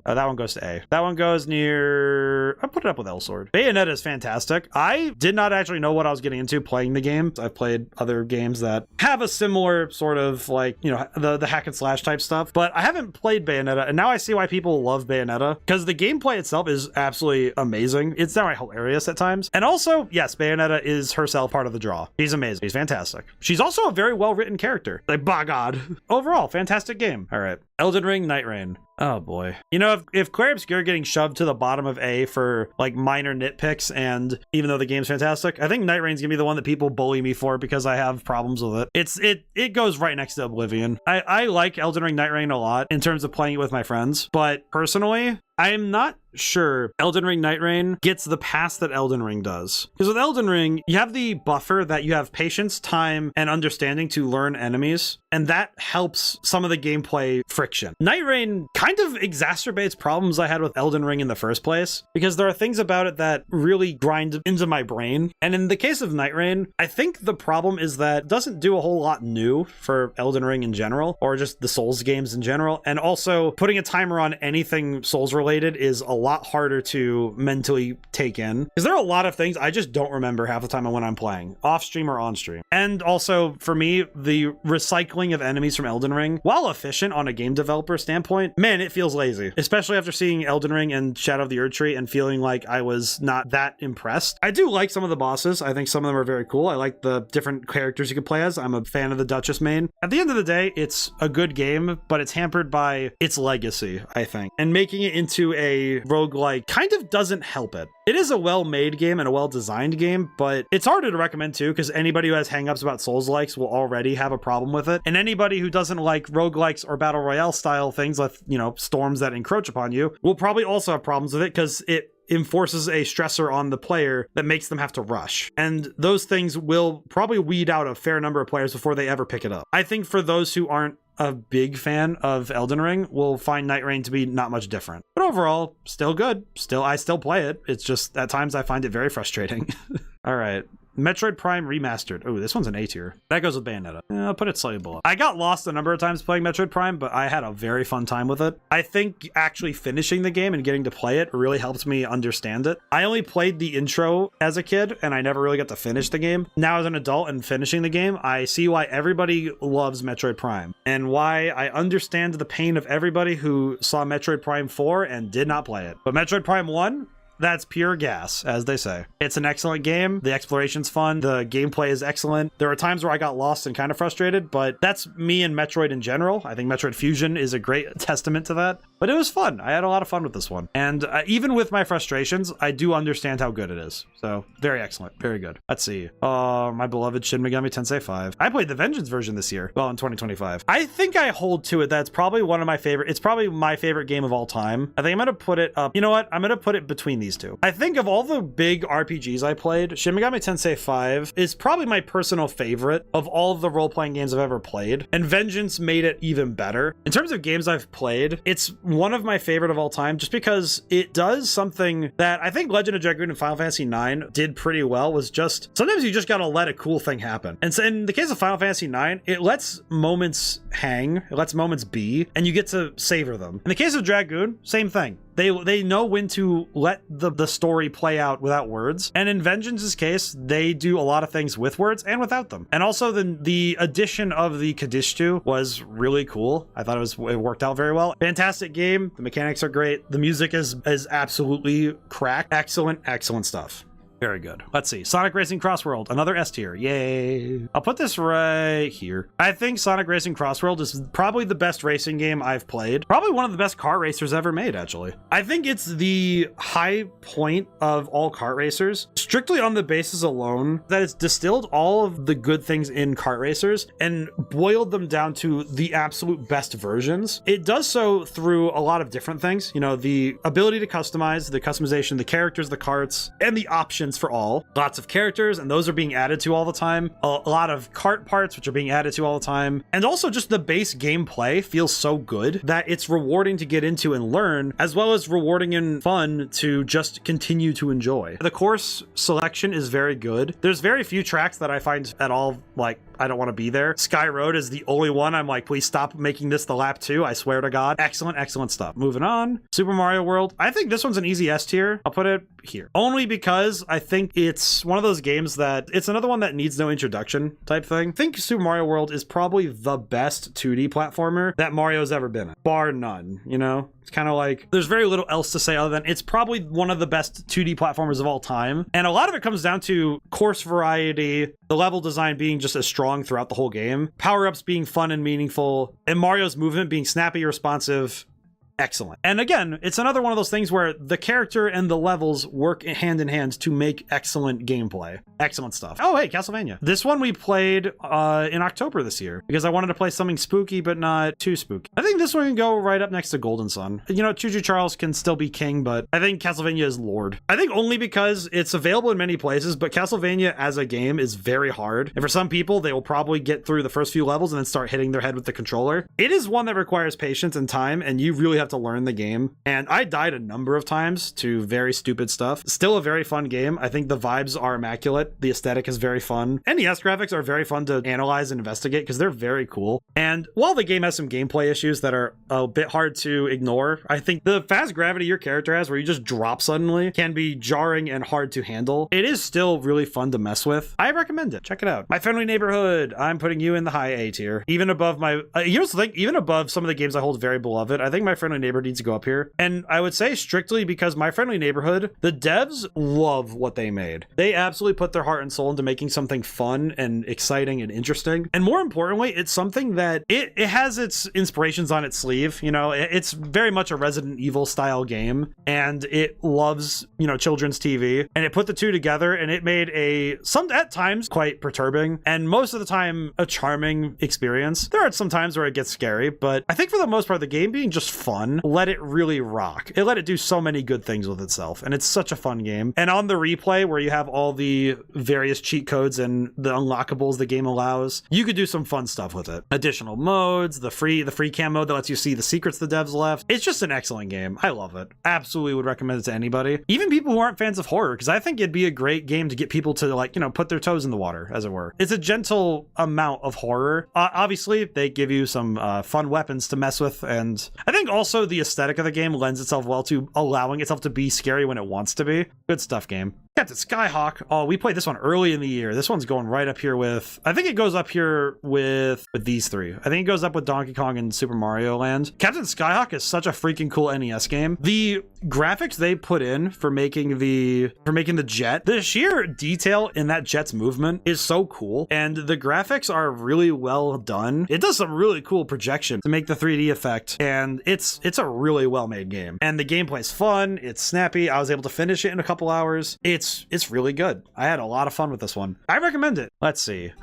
that one goes to A. That one goes near... I'll put it up with L-Sword. Bayonetta is fantastic. I did not actually know what I was getting into playing the game. I've played other games that have a similar sort of like, you know, the hack and slash type stuff, but I haven't played Bayonetta, and now I see why people love Bayonetta, because the gameplay itself is absolutely amazing. It's downright hilarious at times. And also, yes, Bayonetta is herself part of the draw. She's amazing. She's fantastic. She's also a very well-written character. Like, by God. Overall, fantastic game. All right. Elden Ring, Night Rain. Oh boy. You know, if Clair Obscur getting shoved to the bottom of A for like minor nitpicks, and even though the game's fantastic, I think Night Rain's gonna be the one that people bully me for because I have problems with it. It goes right next to Oblivion. I like Elden Ring Night Rain a lot in terms of playing it with my friends, but personally, I am not sure Elden Ring Night Rain gets the pass that Elden Ring does. Because with Elden Ring, you have the buffer that you have patience, time, and understanding to learn enemies, and that helps some of the gameplay friction. Night Rain kind of exacerbates problems I had with Elden Ring in the first place, because there are things about it that really grind into my brain. And in the case of Night Rain, I think the problem is that it doesn't do a whole lot new for Elden Ring in general, or just the Souls games in general. And also, putting a timer on anything Souls related is a lot harder to mentally take in, because there are a lot of things I just don't remember half the time when I'm playing, off stream or on stream. And also, for me, the recycling of enemies from Elden Ring, while efficient on a game developer standpoint, man, it feels lazy, especially after seeing Elden Ring and Shadow of the Erdtree and feeling like I was not that impressed. I do like some of the bosses. I think some of them are very cool. I like the different characters you can play as. I'm a fan of the Duchess main. At the end of the day, it's a good game, but it's hampered by its legacy, I think. And making it into a roguelike kind of doesn't help it. It is a well-made game and a well-designed game, but it's harder to recommend too, because anybody who has hangups about Souls-likes will already have a problem with it. And anybody who doesn't like roguelikes or battle royale style things like, you know, storms that encroach upon you will probably also have problems with it, because it enforces a stressor on the player that makes them have to rush. And those things will probably weed out a fair number of players before they ever pick it up. I think for those who aren't a big fan of Elden Ring will find Night Rain to be not much different. But overall, still good. I still play it. It's just at times I find it very frustrating. All right. Metroid Prime Remastered. Oh, this one's an A tier. That goes with Bayonetta. I'll put it slightly below. I got lost a number of times playing Metroid Prime, but I had a very fun time with it. I think actually finishing the game and getting to play it really helped me understand it. I only played the intro as a kid, and I never really got to finish the game. Now as an adult and finishing the game, I see why everybody loves Metroid Prime, and why I understand the pain of everybody who saw Metroid Prime 4 and did not play it. But Metroid Prime 1, that's pure gas, as they say. It's an excellent game. The exploration's fun. The gameplay is excellent. There are times where I got lost and kind of frustrated, but that's me and Metroid in general. I think Metroid Fusion is a great testament to that. But it was fun. I had a lot of fun with this one. And even with my frustrations, I do understand how good it is. So, very excellent. Very good. Let's see. My beloved Shin Megami Tensei 5. I played the Vengeance version this year. Well, in 2025. I think I hold to it. That's probably one of my favorite. It's probably my favorite game of all time. I think I'm going to put it up. You know what? I'm going to put it between these two. I think of all the big RPGs I played, Shin Megami Tensei 5 is probably my personal favorite of all of the role-playing games I've ever played. And Vengeance made it even better. In terms of games I've played, it's one of my favorite of all time just because it does something that I think Legend of Dragoon and Final Fantasy IX did pretty well, was just sometimes you just gotta let a cool thing happen. And so in the case of Final Fantasy IX, it lets moments hang, it lets moments be, and you get to savor them. In the case of Dragoon, same thing. They know when to let the story play out without words. And in Vengeance's case, they do a lot of things with words and without them. And also the addition of the Kadishtu was really cool. I thought it worked out very well. Fantastic game. The mechanics are great. The music is absolutely cracked. Excellent, excellent stuff. Very good. Let's see. Sonic Racing Cross World, another S tier. Yay. I'll put this right here. I think Sonic Racing Cross World is probably the best racing game I've played. Probably one of the best kart racers ever made, actually. I think it's the high point of all kart racers, strictly on the basis alone that it's distilled all of the good things in kart racers and boiled them down to the absolute best versions. It does so through a lot of different things. You know, the ability to customize, the customization, the characters, the karts, and the options for all. Lots of characters, and those are being added to all the time. A lot of kart parts, which are being added to all the time. And also just the base gameplay feels so good that it's rewarding to get into and learn, as well as rewarding and fun to just continue to enjoy. The course selection is very good. There's very few tracks that I find at all like I don't want to be there. Sky Road is the only one I'm like, please stop making this the lap 2. I swear to God. Excellent, excellent stuff. Moving on. Super Mario World. I think this one's an easy S tier. I'll put it here. Only because I think it's one of those games that it's another one that needs no introduction type thing. I think Super Mario World is probably the best 2D platformer that Mario's ever been in. Bar none, you know? It's kind of like there's very little else to say other than it's probably one of the best 2D platformers of all time. And a lot of it comes down to course variety, the level design being just as strong throughout the whole game, power-ups being fun and meaningful, and Mario's movement being snappy, responsive. Excellent. And again, it's another one of those things where the character and the levels work hand in hand to make excellent gameplay. Excellent stuff. Oh, hey, Castlevania. This one we played in October this year because I wanted to play something spooky, but not too spooky. I think this one can go right up next to Golden Sun. You know, Choo Choo Charles can still be king, but I think Castlevania is Lord. I think only because it's available in many places, but Castlevania as a game is very hard. And for some people, they will probably get through the first few levels and then start hitting their head with the controller. It is one that requires patience and time, and you really have to learn the game. And I died a number of times to very stupid stuff. Still a very fun game. I think the vibes are immaculate. The aesthetic is very fun. NES graphics are very fun to analyze and investigate because they're very cool. And while the game has some gameplay issues that are a bit hard to ignore, I think the fast gravity your character has, where you just drop suddenly, can be jarring and hard to handle. It is still really fun to mess with. I recommend it. Check it out. My Friendly Neighborhood. I'm putting you in the high A tier. Even above my, here's the thing, even above some of the games I hold very beloved, I think My Friendly Neighborhood needs to go up here. And I would say strictly because My Friendly Neighborhood, the devs love what they made. They absolutely put their heart and soul into making something fun and exciting and interesting. And more importantly, it's something that it has its inspirations on its sleeve. You know, it's very much a Resident Evil style game, and it loves, you know, children's TV. And it put the two together, and it made some at times quite perturbing, and most of the time a charming experience. There are some times where it gets scary, but I think for the most part, the game being just fun fun, let it really rock. It let it do so many good things with itself, and it's such a fun game. And on the replay, where you have all the various cheat codes and the unlockables the game allows, you could do some fun stuff with it. Additional modes, the free cam mode that lets you see the secrets the devs left. It's just an excellent game. I love it. Absolutely would recommend it to anybody, even people who aren't fans of horror, because I think it'd be a great game to get people to, like, you know, put their toes in the water, as it were. It's a gentle amount of horror. Obviously, they give you some fun weapons to mess with, and I think also the aesthetic of the game lends itself well to allowing itself to be scary when it wants to be. Good stuff, game. Captain Skyhawk. Oh, we played this one early in the year. This one's going right up here with, I think it goes up here with these three. I think it goes up with Donkey Kong and Super Mario Land. Captain Skyhawk is such a freaking cool NES game. The graphics they put in for making the jet, the sheer detail in that jet's movement is so cool, and the graphics are really well done. It does some really cool projection to make the 3D effect, and it's a really well made game. And the gameplay is fun. It's snappy. I was able to finish it in a couple hours. It's really good. I had a lot of fun with this one. I recommend it. Let's see.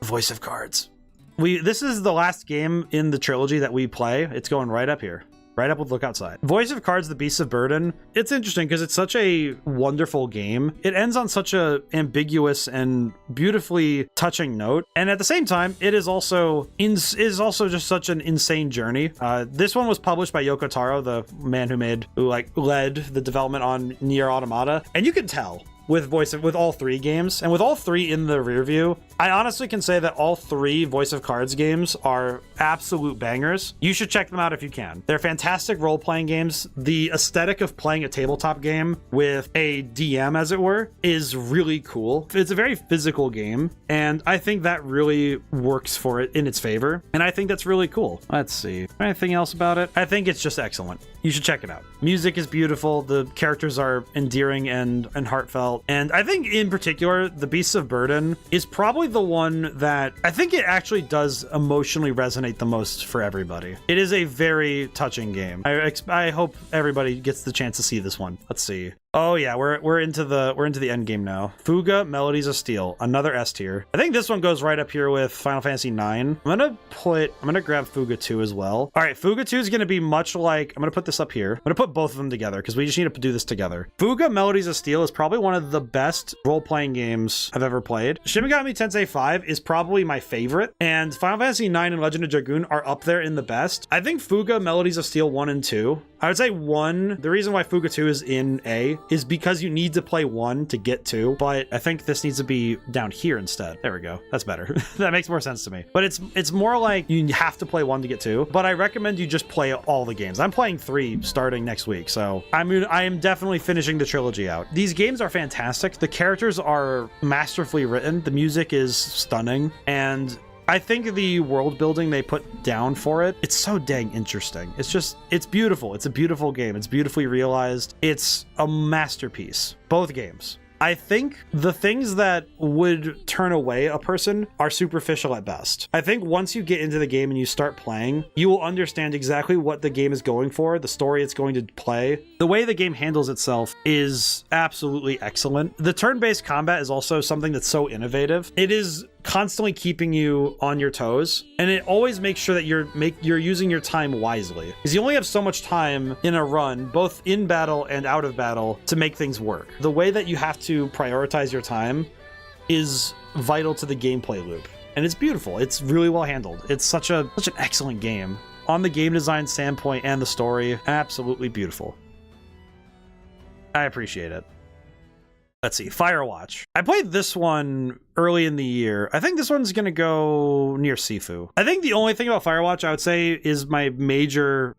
Voice of Cards. This is the last game in the trilogy that we play. It's going right up here. Right up with Look Outside. Voice of Cards, The Beasts of Burden. It's interesting because it's such a wonderful game. It ends on such a ambiguous and beautifully touching note, and at the same time, it is also just such an insane journey. This one was published by Yoko Taro, the man who led the development on Nier Automata, and you can tell with all three games, and with all three in the rear view, I honestly can say that all three Voice of Cards games are absolute bangers. You should check them out if you can. They're fantastic role-playing games. The aesthetic of playing a tabletop game with a DM, as it were, is really cool. It's a very physical game, and I think that really works for it in its favor, and I think that's really cool. Let's see. Anything else about it? I think it's just excellent. You should check it out. Music is beautiful. The characters are endearing and heartfelt. And I think in particular, The Beasts of Burden is probably the one that I think it actually does emotionally resonate the most for everybody. It is a very touching game. I hope everybody gets the chance to see this one. Let's see. Oh yeah, we're into the end game now. Fuga, Melodies of Steel, another S tier. I think this one goes right up here with Final Fantasy IX. I'm gonna grab Fuga 2 as well. All right, Fuga 2 is gonna be much like, I'm gonna put this up here. I'm gonna put both of them together because we just need to do this together. Fuga, Melodies of Steel is probably one of the best role-playing games I've ever played. Shin Megami Tensei 5 is probably my favorite, and Final Fantasy IX and Legend of Dragoon are up there in the best. I think Fuga, Melodies of Steel 1 and 2. I would say 1, the reason why Fuga 2 is in A is because you need to play 1 to get 2, but I think this needs to be down here instead. There we go. That's better. That makes more sense to me. But it's more like you have to play 1 to get 2, but I recommend you just play all the games. I'm playing 3 starting next week, so I am definitely finishing the trilogy out. These games are fantastic. The characters are masterfully written. The music is stunning, and I think the world building they put down for it, it's so dang interesting. It's beautiful. It's a beautiful game. It's beautifully realized. It's a masterpiece. Both games. I think the things that would turn away a person are superficial at best. I think once you get into the game and you start playing, you will understand exactly what the game is going for, the story it's going to play. The way the game handles itself is absolutely excellent. The turn-based combat is also something that's so innovative. It is constantly keeping you on your toes, and it always makes sure that you're using your time wisely, because you only have so much time in a run, both in battle and out of battle, to make things work. The way that you have to prioritize your time is vital to the gameplay loop, and it's beautiful. It's really well handled. It's such an excellent game on the game design standpoint and the story. Absolutely beautiful. I appreciate it. Let's see, Firewatch. I played this one early in the year. I think this one's gonna go near Sifu. I think the only thing about Firewatch I would say is my major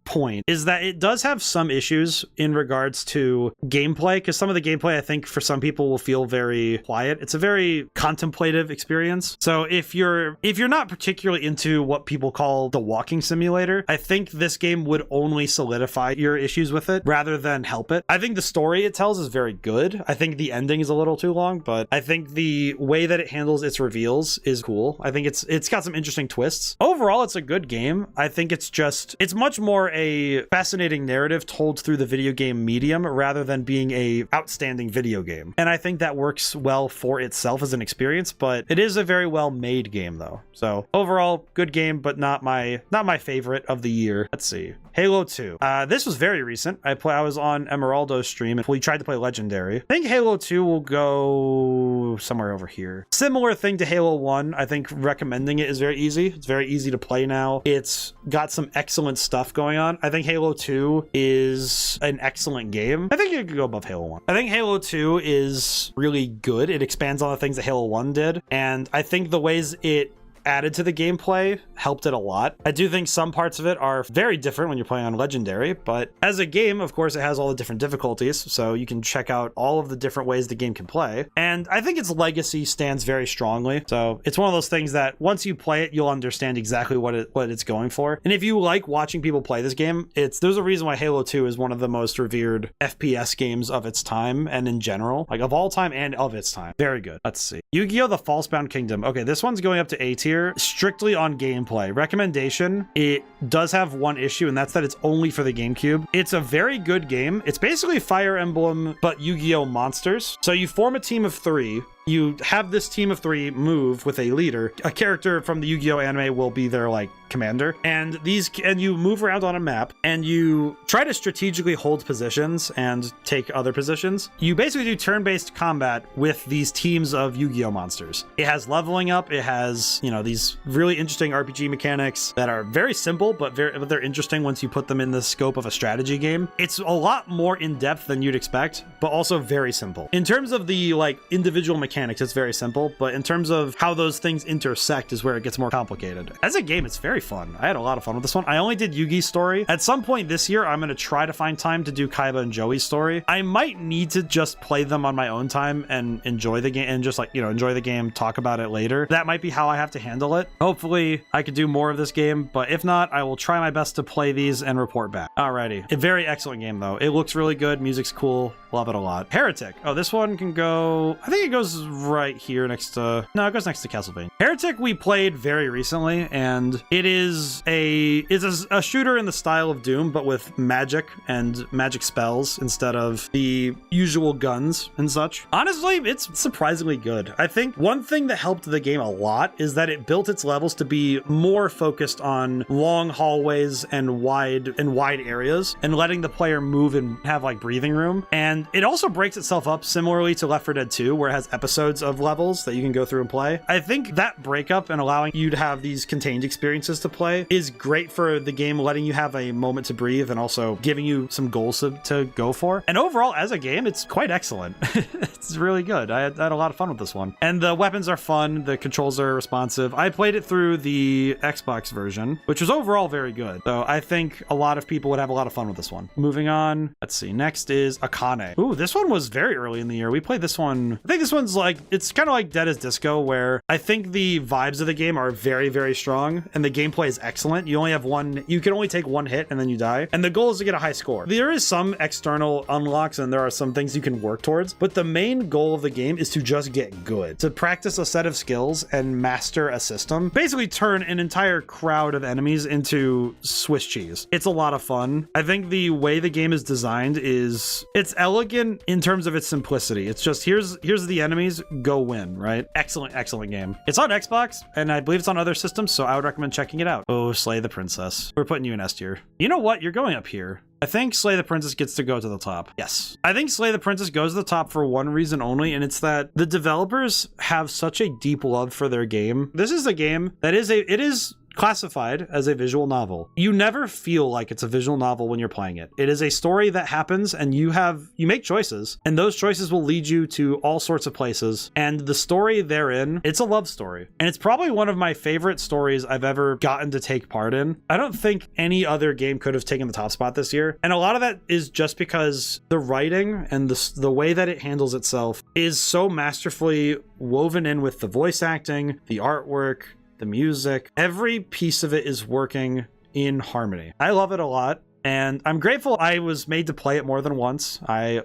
point is that it does have some issues in regards to gameplay, because some of the gameplay I think for some people will feel very quiet. It's a very contemplative experience. So if you're not particularly into what people call the walking simulator, I think this game would only solidify your issues with it rather than help it. I think the story it tells is very good. I think the ending is a little too long, but I think the the way that it handles its reveals is cool. I think it's got some interesting twists. Overall, it's a good game. I think it's much more a fascinating narrative told through the video game medium rather than being a outstanding video game. And I think that works well for itself as an experience, but it is a very well made game though. So overall, good game, but not my favorite of the year. Let's see. Halo 2. This was very recent. I was on Emeraldo's stream and we tried to play Legendary. I think Halo 2 will go somewhere over here. Similar thing to Halo 1. I think recommending it is very easy. It's very easy to play now. It's got some excellent stuff going on. I think Halo 2 is an excellent game. I think it could go above Halo 1. I think Halo 2 is really good. It expands on the things that Halo 1 did. And I think the ways it added to the gameplay helped it a lot. I do think some parts of it are very different when you're playing on Legendary, but as a game, of course, it has all the different difficulties, so you can check out all of the different ways the game can play. And I think its legacy stands very strongly. So it's one of those things that once you play it, you'll understand exactly what it's going for. And if you like watching people play this game, there's a reason why Halo 2 is one of the most revered FPS games of its time and in general, like of all time and of its time. Very good. Let's see. Yu-Gi-Oh! The Falsebound Kingdom. Okay, this one's going up to A tier. Strictly on gameplay. Recommendation, it does have one issue, and that's that it's only for the GameCube. It's a very good game. It's basically Fire Emblem, but Yu-Gi-Oh! Monsters. So you form a team of 3. You have this team of 3 move with a leader. A character from the Yu-Gi-Oh! Anime will be their commander, and you move around on a map and you try to strategically hold positions and take other positions. You basically do turn-based combat with these teams of Yu-Gi-Oh! Monsters. It has leveling up. It has, these really interesting RPG mechanics that are very simple, but they're interesting once you put them in the scope of a strategy game. It's a lot more in-depth than you'd expect, but also very simple. In terms of the individual mechanics, it's very simple, but in terms of how those things intersect is where it gets more complicated. As a game, it's very fun. I had a lot of fun with this one. I only did Yugi's story. At some point this year, I'm going to try to find time to do Kaiba and Joey's story. I might need to just play them on my own time and enjoy the game and just enjoy the game, talk about it later. That might be how I have to handle it. Hopefully I could do more of this game, but if not, I will try my best to play these and report back. Alrighty. A very excellent game though. It looks really good. Music's cool. Love it a lot. Heretic. Oh, this one can go, I think it goes right here next to, no, it goes next to Castlevania. Heretic we played very recently, and it's a shooter in the style of Doom, but with magic and magic spells instead of the usual guns and such. Honestly, it's surprisingly good. I think one thing that helped the game a lot is that it built its levels to be more focused on long hallways and wide areas and letting the player move and have breathing room. And it also breaks itself up similarly to Left 4 Dead 2, where it has episodes of levels that you can go through and play. I think that breakup and allowing you to have these contained experiences to play is great for the game, letting you have a moment to breathe and also giving you some goals to go for. And overall, as a game, it's quite excellent. It's really good. I had a lot of fun with this one. And the weapons are fun. The controls are responsive. I played it through the Xbox version, which was overall very good. So I think a lot of people would have a lot of fun with this one. Moving on. Let's see. Next is Akane. Ooh, this one was very early in the year. We played this one. I think this one's it's kind of like Dead as Disco, where I think the vibes of the game are very, very strong and the gameplay is excellent. You can only take one hit and then you die. And the goal is to get a high score. There is some external unlocks and there are some things you can work towards, but the main goal of the game is to just get good, to practice a set of skills and master a system. Basically turn an entire crowd of enemies into Swiss cheese. It's a lot of fun. I think the way the game is designed it's elegant in terms of its simplicity. It's just, here's the enemies, go win, right? Excellent game. It's on Xbox and I believe it's on other systems, so I would recommend checking it out. Oh, Slay the Princess. We're putting you in S tier. You know what? You're going up here. I think Slay the Princess gets to go to the top. Yes. I think Slay the Princess goes to the top for one reason only, and it's that the developers have such a deep love for their game. This is a game that it is classified as a visual novel. You never feel like it's a visual novel when you're playing it. It is a story that happens and you make choices, and those choices will lead you to all sorts of places. And the story therein, it's a love story. And it's probably one of my favorite stories I've ever gotten to take part in. I don't think any other game could have taken the top spot this year. And a lot of that is just because the writing and the way that it handles itself is so masterfully woven in with the voice acting, the artwork, the music. Every piece of it is working in harmony. I love it a lot. and I'm grateful I was made to play it more than once. I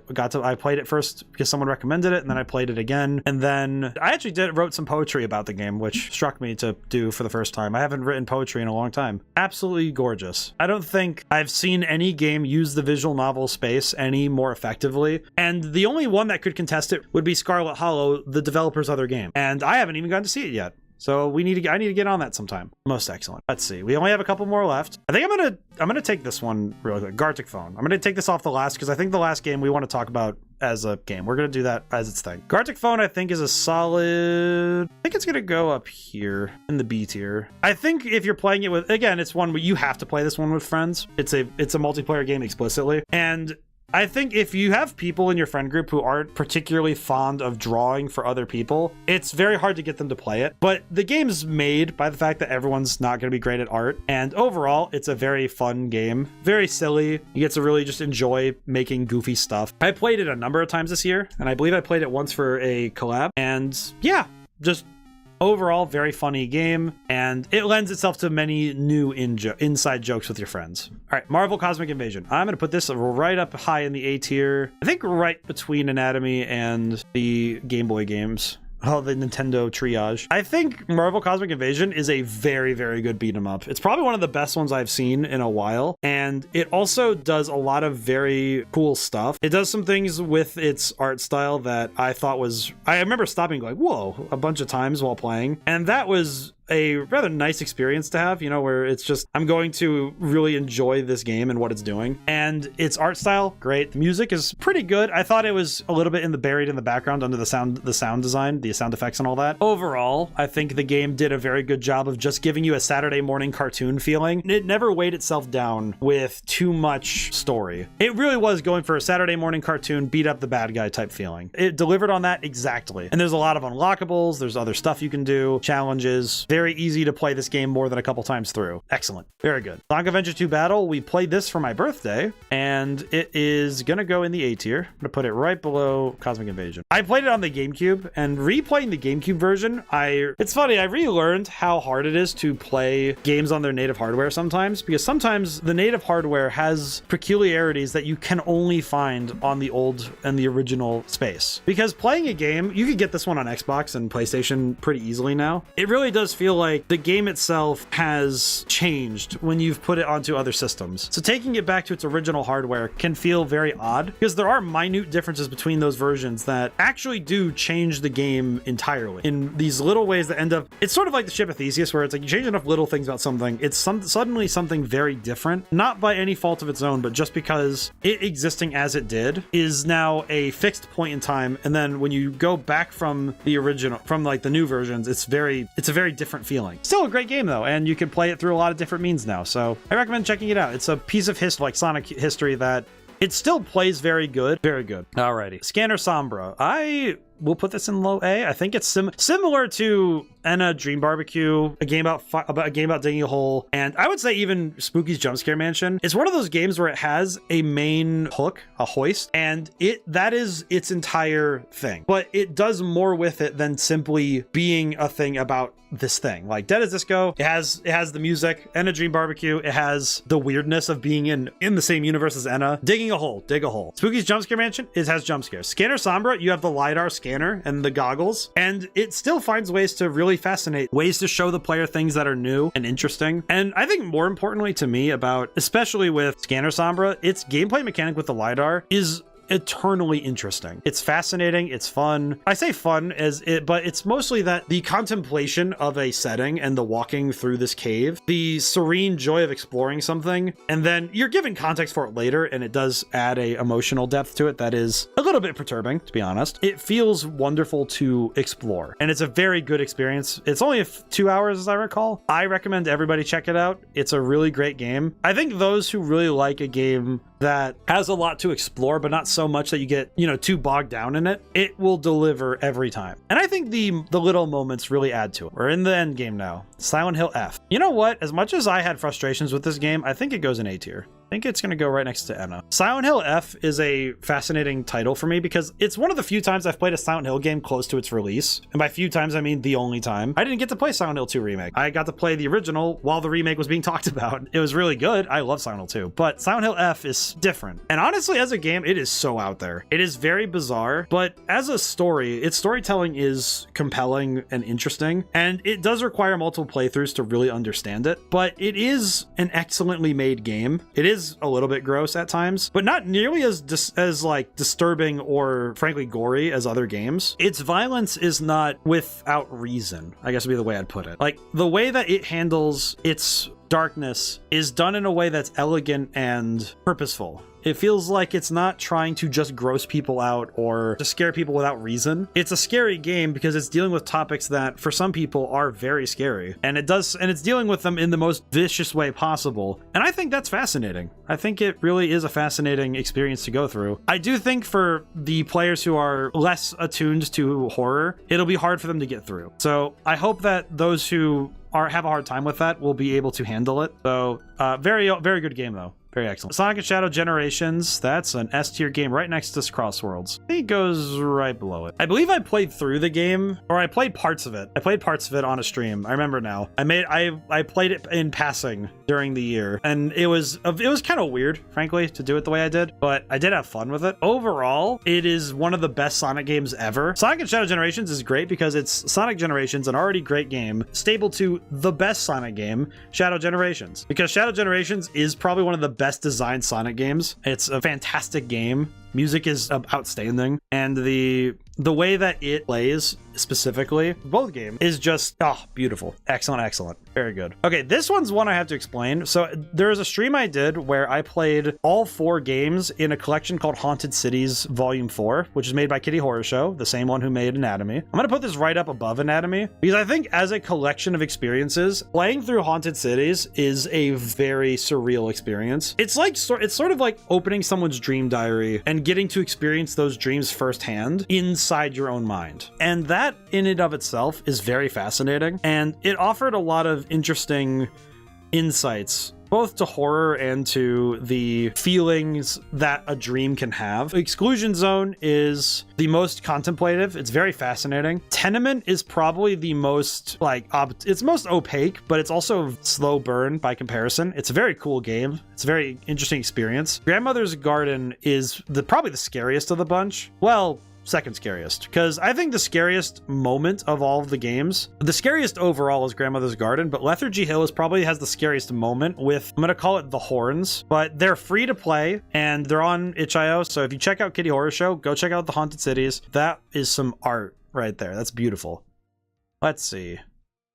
played it first because someone recommended it, and then I played it again, and then I actually wrote some poetry about the game, which struck me to do for the first time. I haven't written poetry in a long time. Absolutely gorgeous. I don't think I've seen any game use the visual novel space any more effectively, and the only one that could contest it would be Scarlet Hollow, the developer's other game, and I haven't even gotten to see it yet. So I need to get on that sometime. Most excellent. Let's see. We only have a couple more left. I think I'm gonna take this one real quick. Gartic Phone. I'm gonna take this off the last because I think the last game we want to talk about as a game. We're gonna do that as its thing. Gartic Phone, I think, is a solid. I think it's gonna go up here in the B tier. I think if you're playing it with, again, it's one where you have to play this one with friends. It's a multiplayer game explicitly, and I think if you have people in your friend group who aren't particularly fond of drawing for other people, it's very hard to get them to play it. But the game's made by the fact that everyone's not going to be great at art. And overall, it's a very fun game. Very silly. You get to really just enjoy making goofy stuff. I played it a number of times this year, and I believe I played it once for a collab. And yeah, just overall, very funny game, and it lends itself to many new inside jokes with your friends. All right, Marvel Cosmic Invasion. I'm going to put this right up high in the A tier. I think right between Anatomy and the Game Boy games. Oh, the Nintendo triage. I think Marvel Cosmic Invasion is a very, very good beat 'em up. It's probably one of the best ones I've seen in a while, and it also does a lot of very cool stuff. It does some things with its art style that I thought was... I remember stopping going, whoa, a bunch of times while playing, and that was a rather nice experience to have, you know, where it's just, I'm going to really enjoy this game and what it's doing. And its art style, great. The music is pretty good. I thought it was a little bit buried in the background under the sound design, the sound effects and all that. Overall, I think the game did a very good job of just giving you a Saturday morning cartoon feeling. It never weighed itself down with too much story. It really was going for a Saturday morning cartoon, beat up the bad guy type feeling. It delivered on that exactly. And there's a lot of unlockables. There's other stuff you can do, challenges. Very easy to play this game more than a couple times through. Excellent. Very good. Sonic Adventure 2 Battle. We played this for my birthday, and it is going to go in the A tier. I'm going to put it right below Cosmic Invasion. I played it on the GameCube, and replaying the GameCube version, it's funny, I relearned how hard it is to play games on their native hardware sometimes, because sometimes the native hardware has peculiarities that you can only find on the old and the original space. Because playing a game, you could get this one on Xbox and PlayStation pretty easily now. It really does feel like the game itself has changed when you've put it onto other systems. So taking it back to its original hardware can feel very odd, because there are minute differences between those versions that actually do change the game entirely in these little ways that end up... It's sort of like the Ship of Theseus, where it's like you change enough little things about something, it's suddenly something very different, not by any fault of its own, but just because it existing as it did is now a fixed point in time, and then when you go back from the original, from like the new versions, it's a very different feeling. Still a great game though, and you can play it through a lot of different means now, so I recommend checking it out. It's a piece of history, like Sonic history, that it still plays very good. Very good. Alrighty. Scanner Sombra. I will put this in low A. I think it's similar to Enna Dream Barbecue, a game about digging a hole, and I would say even Spooky's Jump Scare Mansion. It's one of those games where it has a main hook, a hoist, and that is its entire thing. But it does more with it than simply being a thing about this thing. Like Dead as Disco, it has the music. Enna Dream Barbecue, it has the weirdness of being in the same universe as Enna. Digging a hole, dig a hole. Spooky's Jump Scare Mansion, it has jump scares. Scanner Sombra, you have the LiDAR scanner and the goggles, and it still finds ways to really fascinate, ways to show the player things that are new and interesting. And I think more importantly to me about, especially with Scanner Sombra, its gameplay mechanic with the LiDAR is eternally interesting. It's fascinating. It's fun. I say fun but it's mostly that the contemplation of a setting and the walking through this cave, the serene joy of exploring something, and then you're given context for it later, and it does add a emotional depth to it that is a little bit perturbing, to be honest. It feels wonderful to explore, and it's a very good experience. It's only 2 hours, as I recall. I recommend everybody check it out. It's a really great game. I think those who really like a game that has a lot to explore, but not so much that you get, too bogged down in it, it will deliver every time. And I think the little moments really add to it. We're in the end game now. Silent Hill F. You know what? As much as I had frustrations with this game, I think it goes in A tier. think it's going to go right next to Enna. Silent Hill F is a fascinating title for me because it's one of the few times I've played a Silent Hill game close to its release. And by few times, I mean the only time. I didn't get to play Silent Hill 2 Remake. I got to play the original while the remake was being talked about. It was really good. I love Silent Hill 2, but Silent Hill F is different. And honestly, as a game, it is so out there. It is very bizarre, but as a story, its storytelling is compelling and interesting. And it does require multiple playthroughs to really understand it, but it is an excellently made game. It is a little bit gross at times, but not nearly as like disturbing or frankly gory as other games. Its violence is not without reason, I guess would be the way I'd put it. Like the way that it handles its darkness is done in a way that's elegant and purposeful. It feels like it's not trying to just gross people out or to scare people without reason. It's a scary game because it's dealing with topics that for some people are very scary. And it's dealing with them in the most vicious way possible. And I think that's fascinating. I think it really is a fascinating experience to go through. I do think for the players who are less attuned to horror, it'll be hard for them to get through. So I hope that those who have a hard time with that will be able to handle it. So very, very good game though. Very excellent. Sonic and Shadow Generations, that's an S tier game right next to Crossworlds. I think it goes right below it. I believe I played through the game, or I played parts of it. I played parts of it on a stream. I remember now. I played it in passing during the year, and it was kind of weird, frankly, to do it the way I did, but I did have fun with it. Overall, it is one of the best Sonic games ever. Sonic and Shadow Generations is great because it's Sonic Generations, an already great game, stable to the best Sonic game, Shadow Generations, because Shadow Generations is probably one of the best designed Sonic games. It's a fantastic game. Music is outstanding, and the way that it plays specifically, both games, is just beautiful. Excellent. Very good. Okay, this one's one I have to explain. So there was a stream I did where I played all 4 games in a collection called Haunted Cities Volume 4, which is made by Kitty Horror Show, the same one who made Anatomy. I'm gonna put this right up above Anatomy because I think as a collection of experiences, playing through Haunted Cities is a very surreal experience. It's sort of like opening someone's dream diary and getting to experience those dreams firsthand inside your own mind. And that in and of itself is very fascinating. And it offered a lot of interesting insights both to horror and to the feelings that a dream can have. Exclusion Zone is the most contemplative. It's very fascinating. Tenement is probably the most it's most opaque, but it's also slow burn by comparison. It's a very cool game. It's a very interesting experience. Grandmother's Garden is probably the scariest of the bunch. Well, second scariest, because I think the scariest moment of all of the games, the scariest overall is Grandmother's Garden, but Lethargy Hill probably has the scariest moment with, I'm gonna call it the horns, but they're free to play and they're on itch.io. So if you check out Kitty Horror Show, go check out the Haunted Cities. That is some art right there. That's beautiful. Let's see.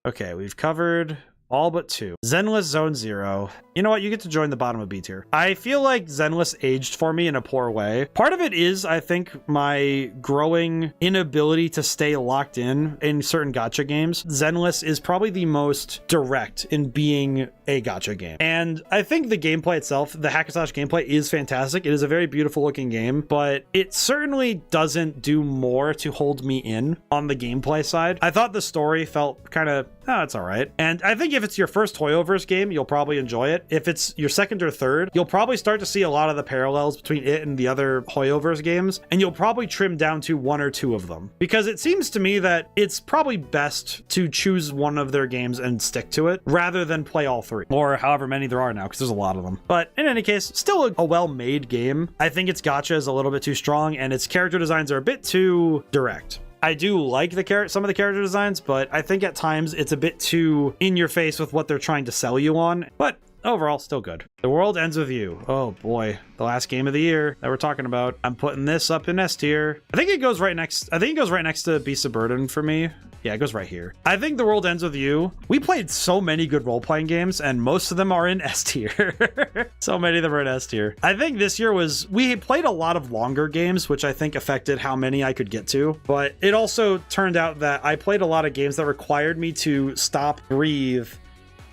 Okay, we've covered all but 2. Zenless Zone Zero. You know what? You get to join the bottom of B tier. I feel like Zenless aged for me in a poor way. Part of it is, I think, my growing inability to stay locked in certain gacha games. Zenless is probably the most direct in being a gacha game. And I think the gameplay itself, the hack and slash gameplay, is fantastic. It is a very beautiful looking game, but it certainly doesn't do more to hold me in on the gameplay side. I thought the story felt kind of, it's all right. And I think if it's your first Hoyoverse game, you'll probably enjoy it. If it's your second or third, you'll probably start to see a lot of the parallels between it and the other Hoyoverse games, and you'll probably trim down to 1 or 2 of them. Because it seems to me that it's probably best to choose one of their games and stick to it, rather than play all 3, or however many there are now, because there's a lot of them. But in any case, still a well-made game. I think its gacha is a little bit too strong, and its character designs are a bit too direct. I do like some of the character designs, but I think at times it's a bit too in your face with what they're trying to sell you on. But overall, still good. The World Ends With You. Oh boy, the last game of the year that we're talking about. I'm putting this up in S tier. I think it goes right next to Beasts of Burden for me. Yeah, it goes right here. I think The World Ends With You. We played so many good role-playing games, and most of them are in S tier. So many of them are in S tier. I think this year we played a lot of longer games, which I think affected how many I could get to. But it also turned out that I played a lot of games that required me to stop, breathe,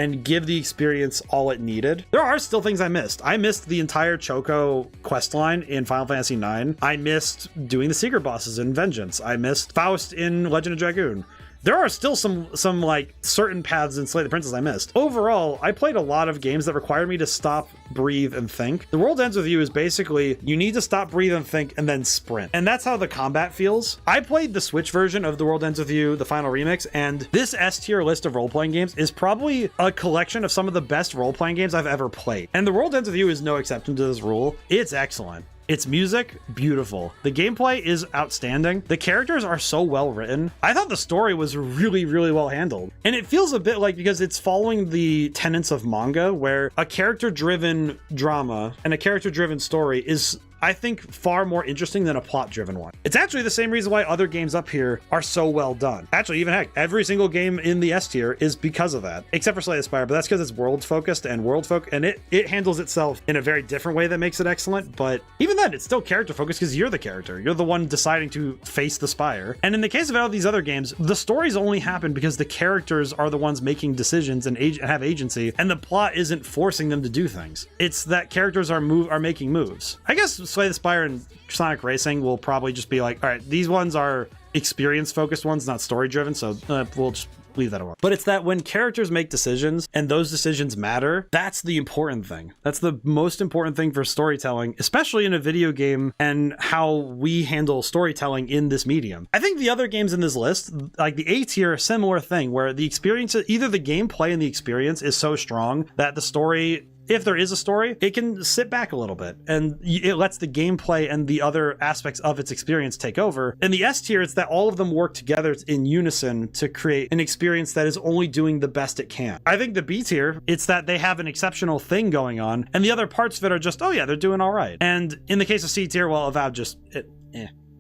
and give the experience all it needed. There are still things I missed. I missed the entire Choco questline in Final Fantasy IX. I missed doing the secret bosses in Vengeance. I missed Faust in Legend of Dragoon. There are still some like certain paths in Slay the Princess I missed. Overall, I played a lot of games that required me to stop breathe, and think. The World Ends With You is basically, you need to stop, breathe, and think, and then sprint. And that's how the combat feels. I played the Switch version of The World Ends With You, the final remix, and this S tier list of role-playing games is probably a collection of some of the best role-playing games I've ever played. And The World Ends With You is no exception to this rule. It's excellent. Its music, beautiful. The gameplay is outstanding. The characters are so well written. I thought the story was really, really well handled. And it feels a bit like, because it's following the tenets of manga, where a character-driven drama and a character-driven story is, I think, far more interesting than a plot-driven one. It's actually the same reason why other games up here are so well done. Actually, even heck, every single game in the S tier is because of that, except for Slay the Spire, but that's because it's world-focused and it handles itself in a very different way that makes it excellent. But even then, it's still character-focused because you're the character. You're the one deciding to face the spire. And in the case of all these other games, the stories only happen because the characters are the ones making decisions and have agency, and the plot isn't forcing them to do things. It's that characters are making moves. I guess Slay the Spire and Sonic Racing will probably just be like, all right, these ones are experience focused ones, not story driven, so we'll just leave that alone. But it's that when characters make decisions and those decisions matter, that's the important thing. That's the most important thing for storytelling, especially in a video game, and how we handle storytelling in this medium. I think the other games in this list, like the A tier, similar thing, where the experience, either the gameplay and the experience is so strong that the story, if there is a story, it can sit back a little bit and it lets the gameplay and the other aspects of its experience take over. In the S tier, it's that all of them work together in unison to create an experience that is only doing the best it can. I think the B tier, it's that they have an exceptional thing going on and the other parts of it are just, oh yeah, they're doing all right. And in the case of C tier, well, Avowed just,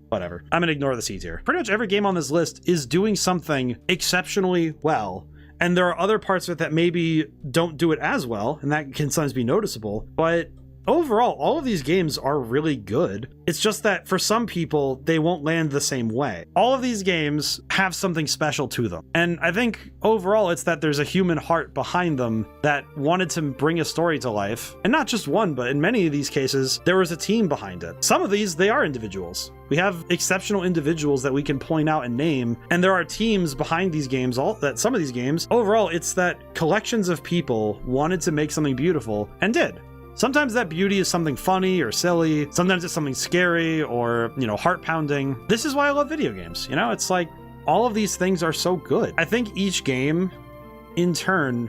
whatever. I'm gonna ignore the C tier. Pretty much every game on this list is doing something exceptionally well. And there are other parts of it that maybe don't do it as well, and that can sometimes be noticeable. But overall, all of these games are really good. It's just that for some people, they won't land the same way. All of these games have something special to them. And I think overall, it's that there's a human heart behind them that wanted to bring a story to life. And not just one, but in many of these cases, there was a team behind it. Some of these, they are individuals. We have exceptional individuals that we can point out and name, and there are teams behind these games, some of these games. Overall, it's that collections of people wanted to make something beautiful and did. Sometimes that beauty is something funny or silly. Sometimes it's something scary or, heart-pounding. This is why I love video games. It's like all of these things are so good. I think each game, in turn,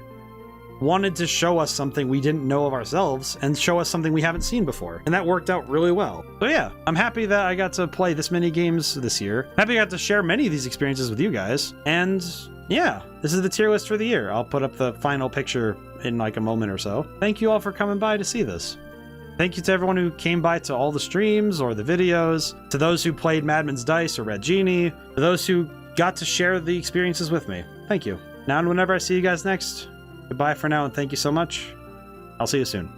wanted to show us something we didn't know of ourselves and show us something we haven't seen before. And that worked out really well. So yeah, I'm happy that I got to play this many games this year. Happy I got to share many of these experiences with you guys. And yeah, this is the tier list for the year. I'll put up the final picture in like a moment or so. Thank you all for coming by to see this. Thank you to everyone who came by to all the streams or the videos, to those who played Madman's Dice or Red Genie, to those who got to share the experiences with me. Thank you. Now and whenever I see you guys next, goodbye for now and thank you so much. I'll see you soon.